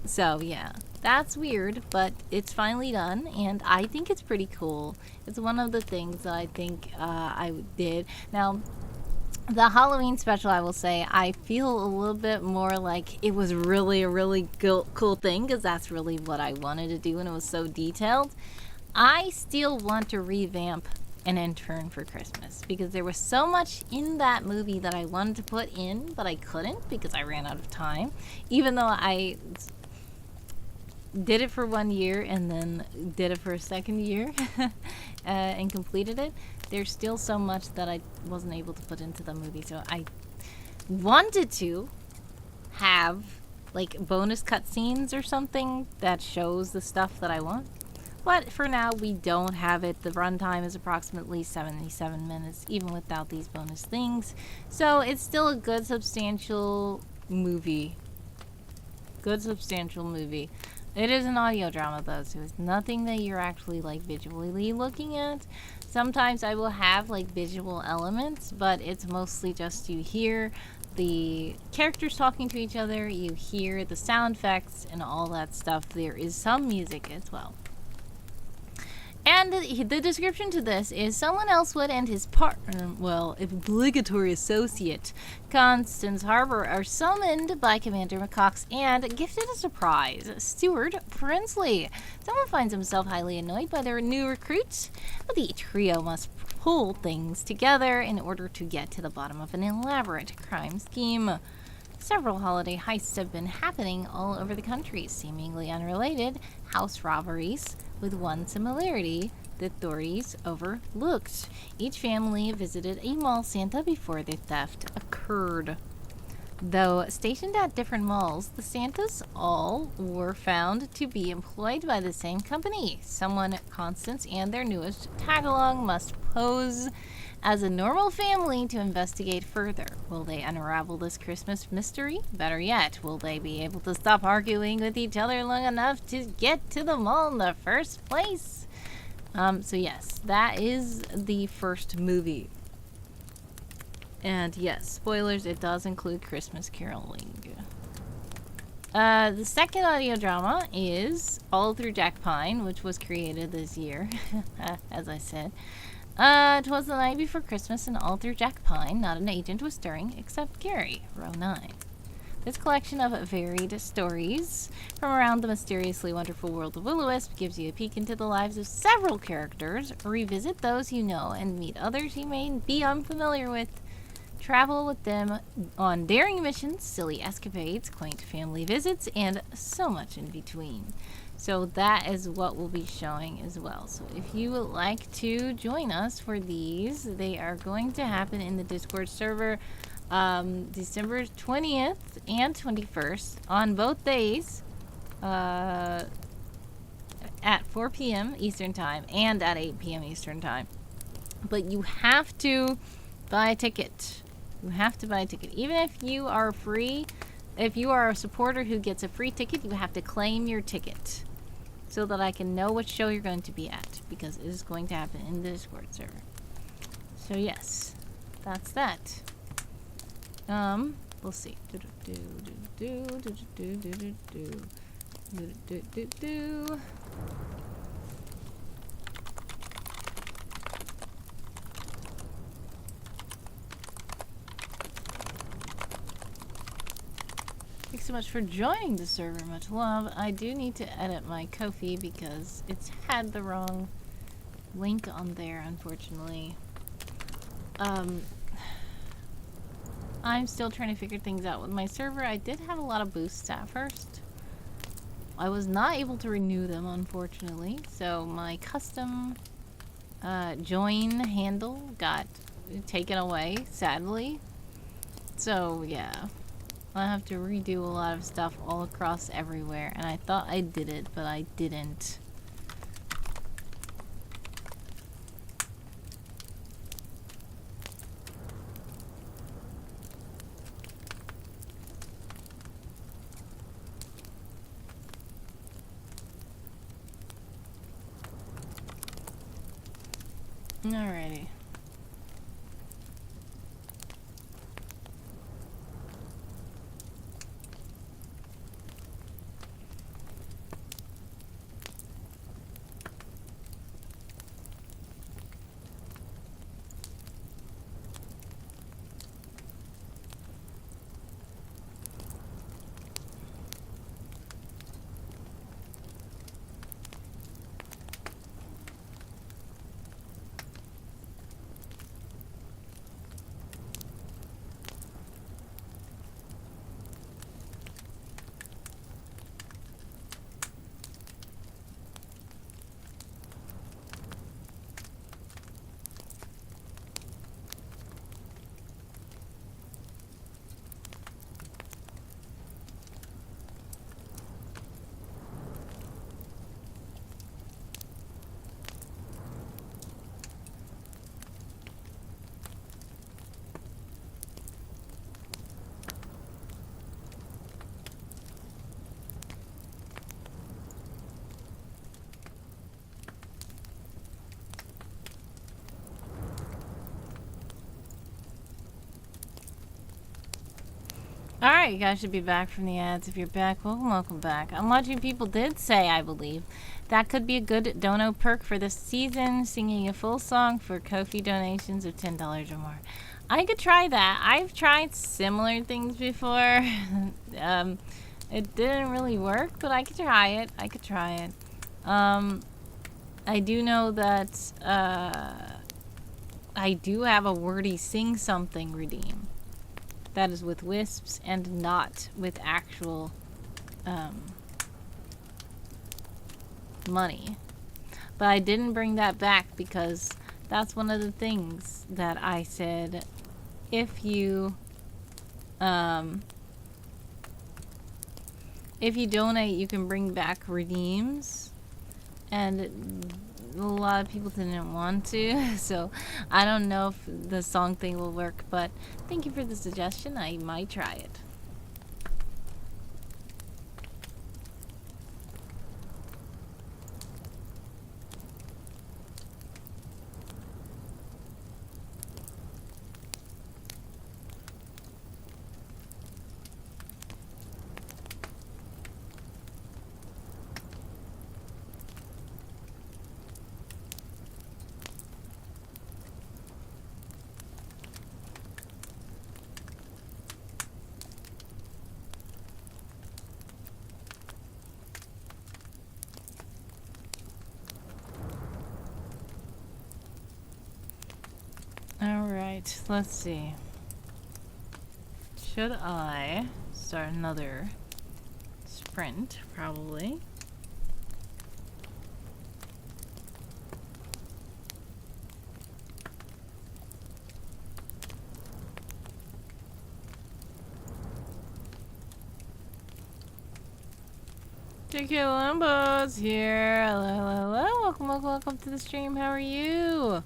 So yeah, that's weird, but it's finally done, and I think it's pretty cool. It's one of the things that I think I did. Now, the Halloween special, I will say, I feel a little bit more like it was really a really cool thing, because that's really what I wanted to do, and it was so detailed. I still want to revamp An Intern for Christmas, because there was so much in that movie that I wanted to put in, but I couldn't because I ran out of time, even though I did it for 1 year and then did it for a second year and completed it. There's still so much that I wasn't able to put into the movie, so I wanted to have like bonus cutscenes or something that shows the stuff that I want, but for now we don't have it. The runtime is approximately 77 minutes even without these bonus things, so it's still a good substantial movie. It is an audio drama though, so it's nothing that you're actually like visually looking at. Sometimes I will have like visual elements, but it's mostly just you hear the characters talking to each other, you hear the sound effects and all that stuff. There is some music as well. And the description to this is someone Elsewood and his partner, well, obligatory associate, Constance Harbour, are summoned by Commander McCox and gifted a surprise, Steward Prinsley. Someone finds himself highly annoyed by their new recruits, but the trio must pull things together in order to get to the bottom of an elaborate crime scheme. Several holiday heists have been happening all over the country, seemingly unrelated house robberies, with one similarity the authorities overlooked. Each family visited a mall Santa before the theft occurred. Though stationed at different malls, the Santas all were found to be employed by the same company. Someone, Constance, and their newest tag-along must pose as a normal family to investigate further. Will they unravel this Christmas mystery? Better yet, will they be able to stop arguing with each other long enough to get to the mall in the first place? So yes, that is the first movie. And yes, spoilers, it does include Christmas caroling. The second audio drama is All Through Jack Pine, which was created this year, as I said. 'Twas the night before Christmas, and all through Jack Pine, not an agent was stirring, except Gary, row 9. This collection of varied stories from around the mysteriously wonderful world of Will-O-Wisp gives you a peek into the lives of several characters, revisit those you know, and meet others you may be unfamiliar with. Travel with them on daring missions, silly escapades, quaint family visits, and so much in between. So that is what we'll be showing as well. So if you would like to join us for these, they are going to happen in the Discord server December 20th and 21st on both days at 4 p.m. Eastern Time and at 8 p.m. Eastern Time. But you have to buy a ticket. You have to buy a ticket. Even if you are free, if you are a supporter who gets a free ticket, you have to claim your ticket so that I can know what show you're going to be at, because it is going to happen in the Discord server. So yes, that's that. We'll see. Thanks so much for joining the server, much love. I do need to edit my Ko-fi because it's had the wrong link on there, unfortunately. I'm still trying to figure things out with my server. I did have a lot of boosts at first. I was not able to renew them, unfortunately, so my custom join handle got taken away, sadly. So yeah, I have to redo a lot of stuff all across everywhere, and I thought I did it, but I didn't. Alrighty. Alright, you guys should be back from the ads. If you're back, welcome back. I'm watching people did say, I believe, that could be a good dono perk for this season, singing a full song for Ko-fi donations of $10 or more. I could try that. I've tried similar things before. It didn't really work, but I could try it. I do know that I do have a wordy sing something redeem. That is with wisps and not with actual money. But I didn't bring that back because that's one of the things that I said, if you if you donate, you can bring back redeems. And a lot of people didn't want to, so I don't know if the song thing will work, but thank you for the suggestion. I might try it. Alright, let's see. Should I start another sprint? Probably. JK Lambo's here. Hello, hello, hello. Welcome, welcome, welcome to the stream. How are you?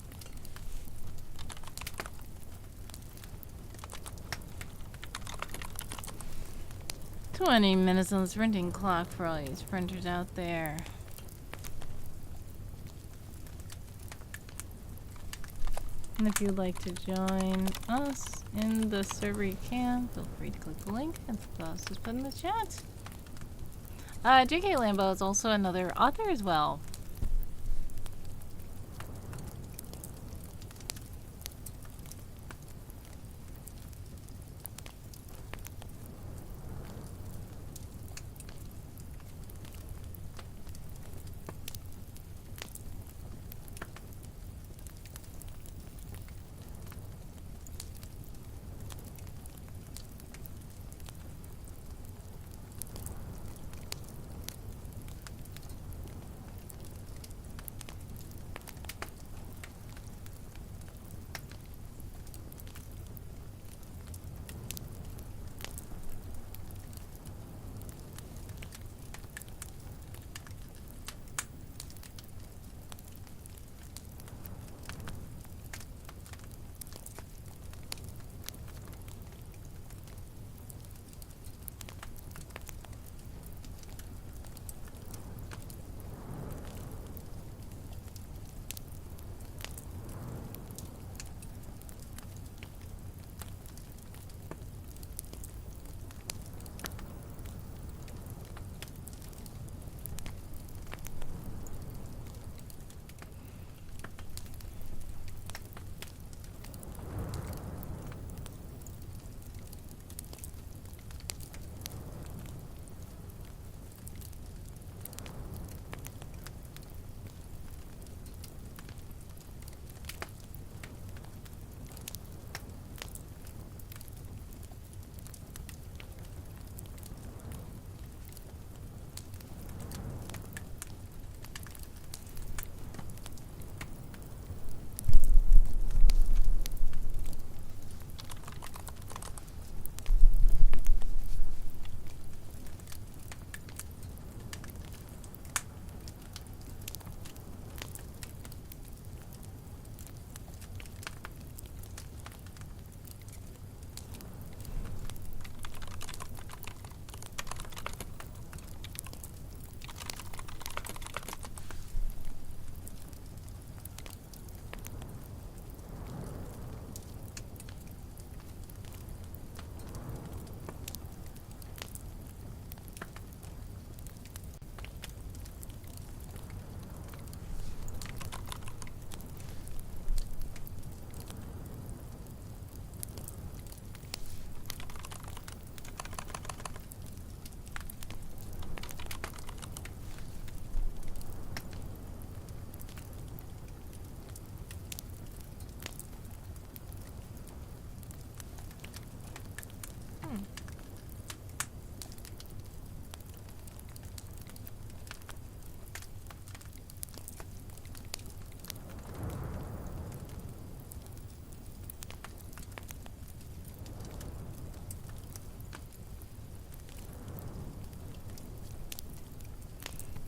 "20 minutes on the sprinting clock for all you sprinters out there." And if you'd like to join us in the server, you can. Feel free to click the link and just put in the chat. JK Lambo is also another author as well.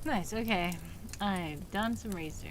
Nice, okay. I've done some research.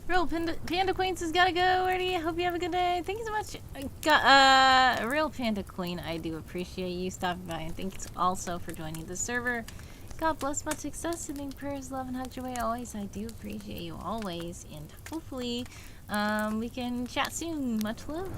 Real Panda Queens has gotta go. Already. Hope you have a good day. Thank you so much. Real Panda Queen, I do appreciate you stopping by, and thanks also for joining the server. God bless, much success, sending prayers, love, and hugs your way always. I do appreciate you always, and hopefully, we can chat soon. Much love.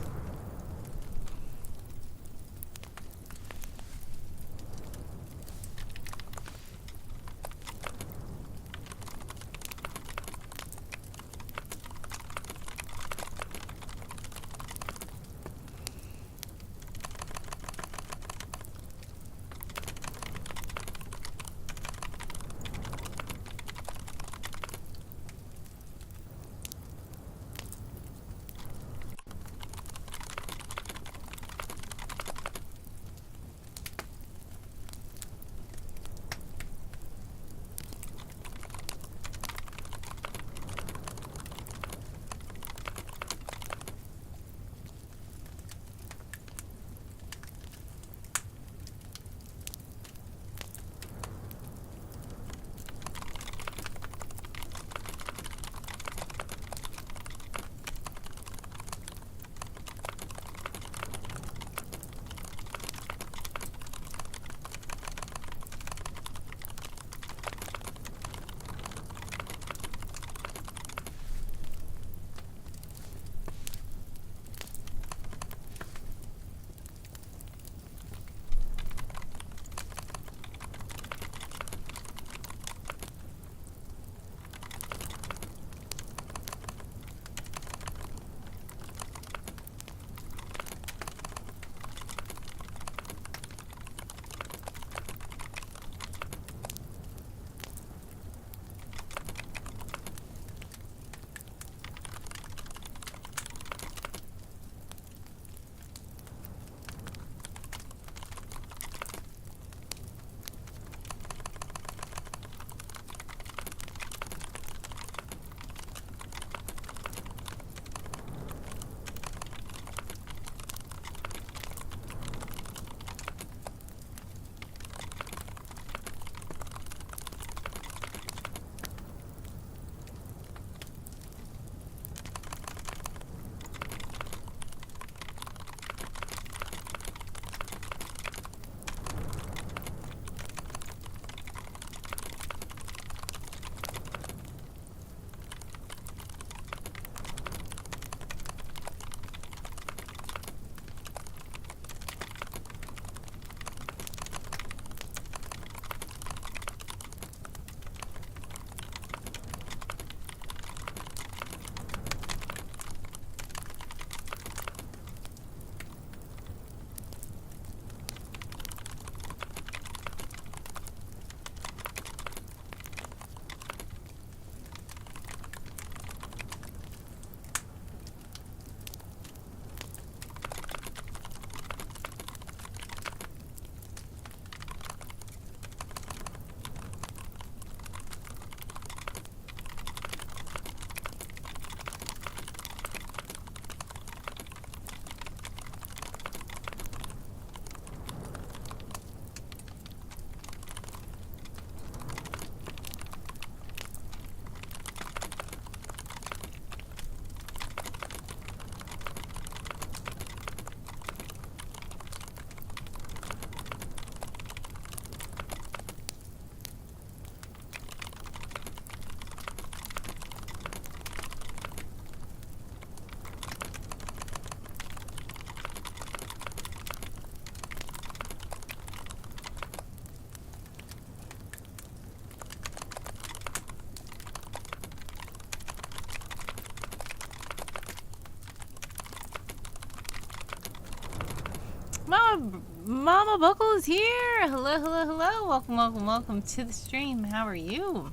Mama Buckle is here. Hello, hello, hello. Welcome, welcome, welcome to the stream. How are you?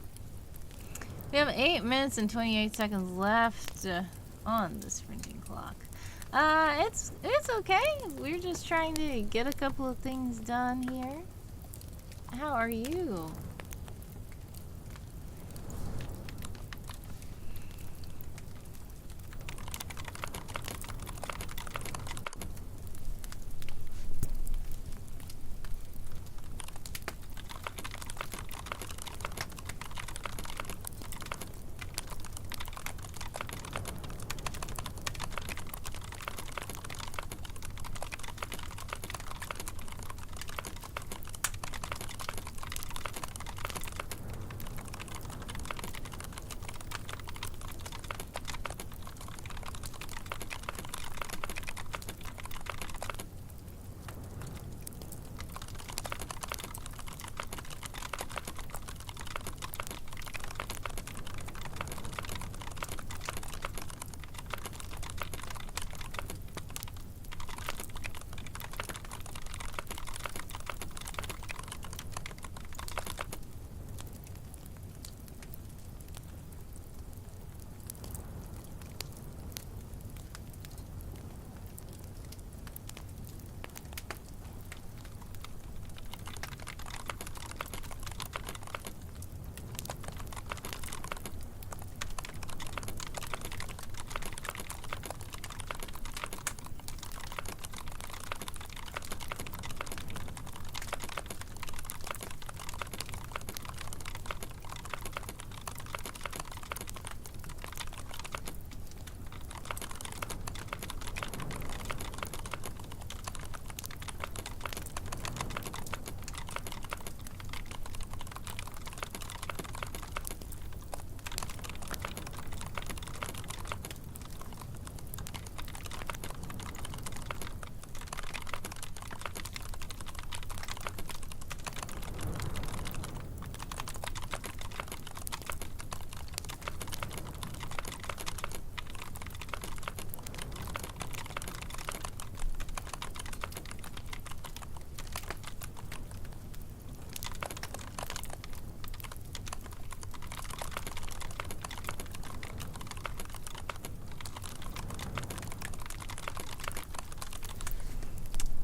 We have 8 minutes and 28 seconds left on the sprinting clock. It's okay. We're just trying to get a couple of things done here. How are you?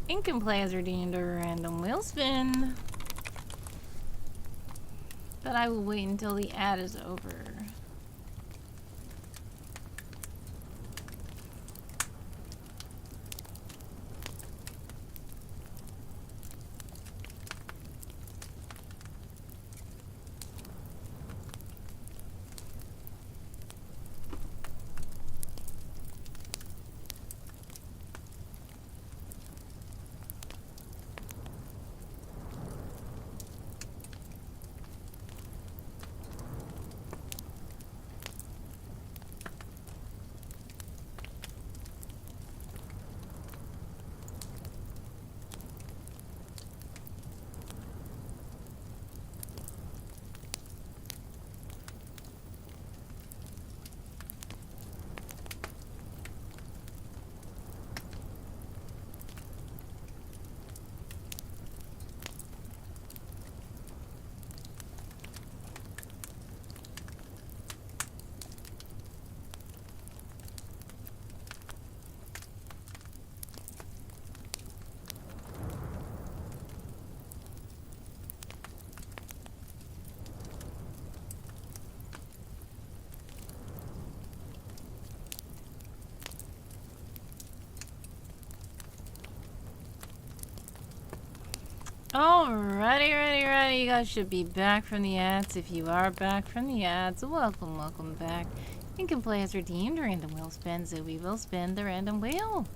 Ink can play as redeemed a random wheel spin. But I will wait until the ad is over. Alrighty, ready. You guys should be back from the ads. If you are back from the ads, welcome back. You can play as redeemed random wheel spin, so we will spin the random wheel.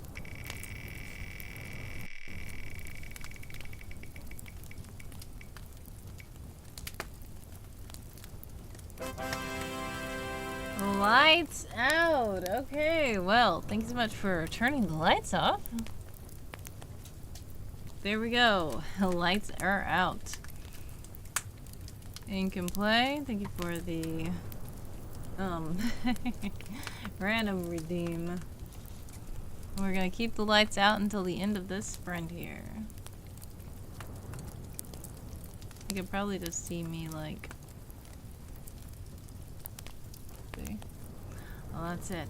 Lights out. Okay, well, thank you so much for turning the lights off. There we go. Lights are out. Ink and play. Thank you for the random redeem. We're gonna keep the lights out until the end of this sprint here. You could probably just see me like... See? Well, that's it.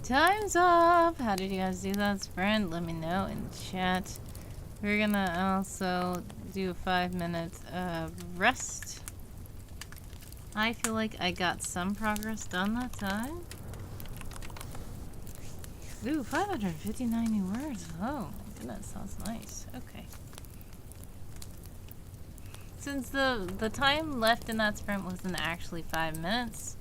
Time's up! How did you guys do that sprint? Let me know in chat. We're gonna also do a 5 minutes of rest. I feel like I got some progress done that time. Ooh, 559 new words. Oh my goodness, that's nice. Okay. Since the time left in that sprint wasn't actually 5 minutes,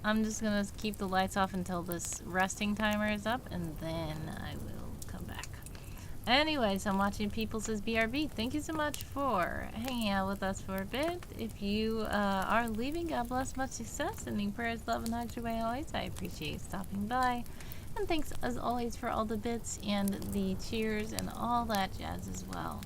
I'm just gonna keep the lights off until this resting timer is up, and then I will come back. Anyways, I'm watching People Says BRB. Thank you so much for hanging out with us for a bit. If you are leaving, God bless, much success, sending prayers, love, and hugs your way always. I appreciate you stopping by. And thanks, as always, for all the bits and the cheers and all that jazz as well.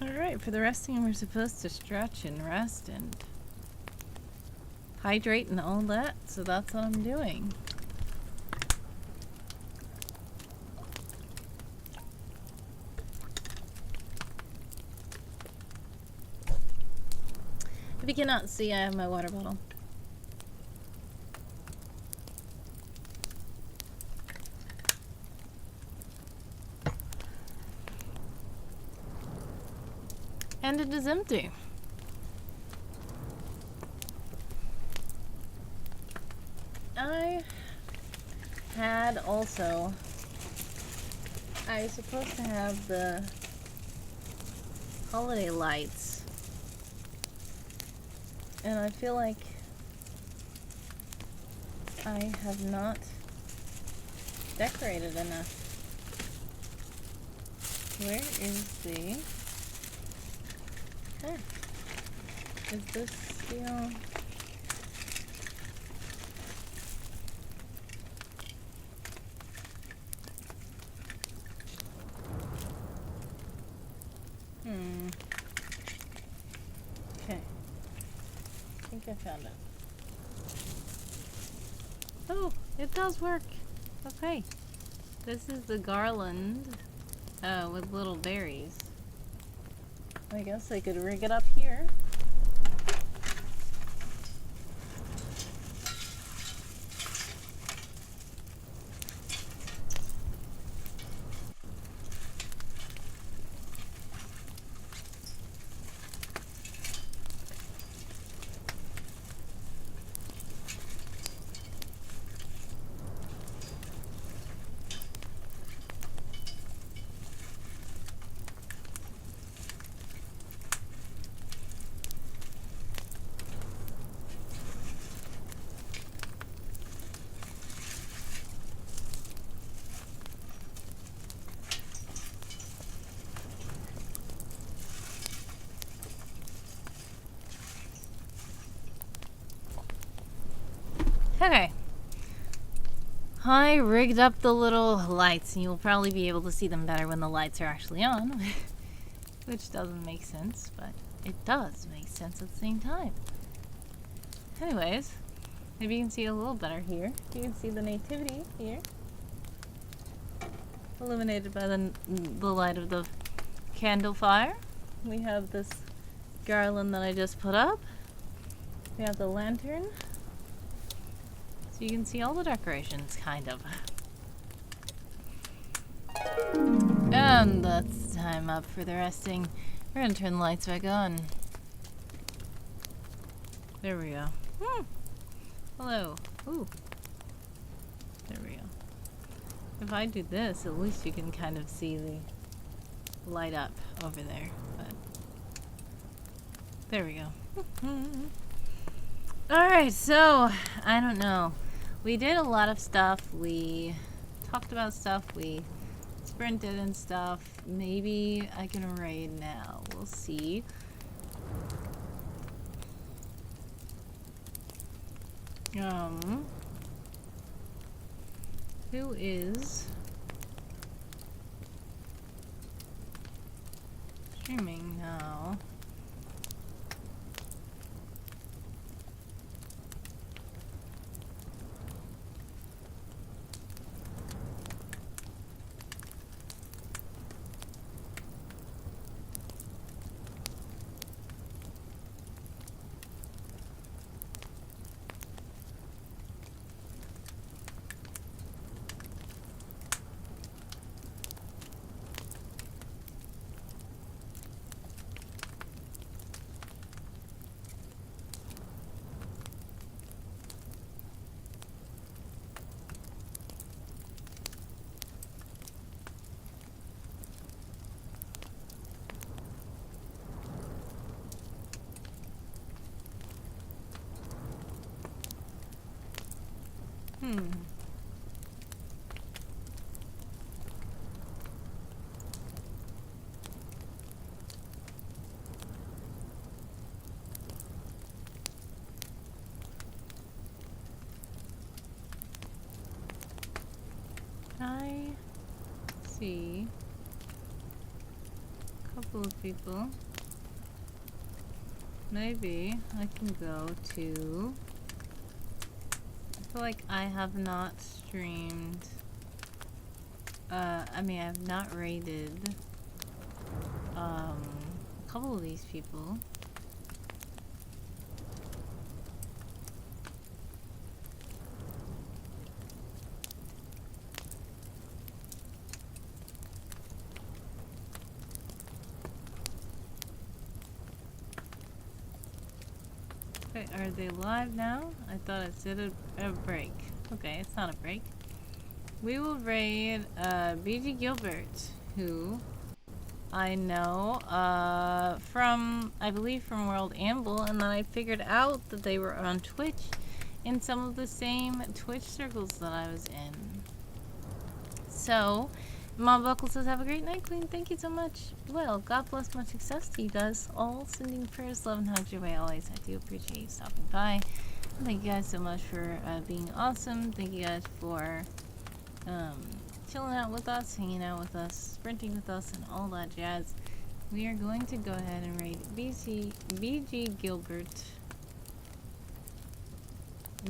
Alright, for the resting, we're supposed to stretch and rest and hydrate and all that, so that's what I'm doing. If you cannot see, I have my water bottle. And it is empty. I had also, I was supposed to have the holiday lights, and I feel like I have not decorated enough. Where is the... There. Is this still... Okay. I think I found it. Oh, it does work. Okay. This is the garland with little berries. I guess I could rig it up here. Okay. I rigged up the little lights, and you'll probably be able to see them better when the lights are actually on, which doesn't make sense, but it does make sense at the same time. Anyways, maybe you can see a little better here. You can see the nativity here, illuminated by the light of the candle fire. We have this garland that I just put up. We have the lantern. So you can see all the decorations, kind of. And that's time up for the resting. We're gonna turn the lights back on. There we go. Hello. Ooh. There we go. If I do this, at least you can kind of see the light up over there. But there we go. Alright, so, I don't know. We did a lot of stuff. We talked about stuff. We sprinted and stuff. Maybe I can raid now. We'll see. Who is streaming now? I see couple of people. Maybe I can go to... I feel like I have not streamed... I mean, I have not raided a couple of these people. Wait, are they live now? I thought it said a break. Okay, it's not a break. We will raid BG Gilbert, who I know from, I believe, from World Amble, and then I figured out that they were on Twitch in some of the same Twitch circles that I was in. So, Mom Buckle says, have a great night, Queen. Thank you so much. Well, God bless, much success to you guys all. Sending prayers, love, and hugs your way always. I do appreciate you stopping by. And thank you guys so much for being awesome. Thank you guys for chilling out with us, hanging out with us, sprinting with us, and all that jazz. We are going to go ahead and raid BG Gilbert.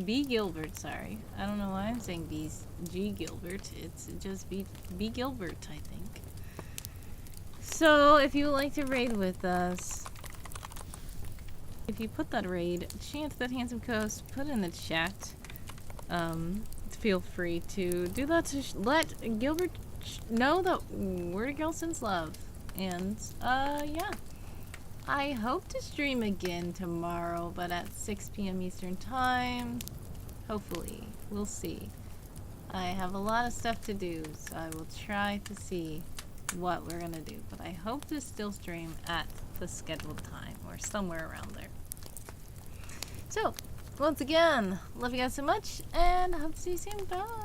B Gilbert, sorry. I don't know why I'm saying G Gilbert. It's just B Gilbert, I think. So, if you would like to raid with us, if you put that raid, chant that handsome coast, put it in the chat. Feel free to do that to let Gilbert know that Word of Girl sends love. And, yeah. I hope to stream again tomorrow, but at 6 p.m. Eastern Time. Hopefully. We'll see. I have a lot of stuff to do, so I will try to see what we're gonna do. But I hope to still stream at the scheduled time, or somewhere around there. So, once again, love you guys so much, and hope to see you soon. Bye!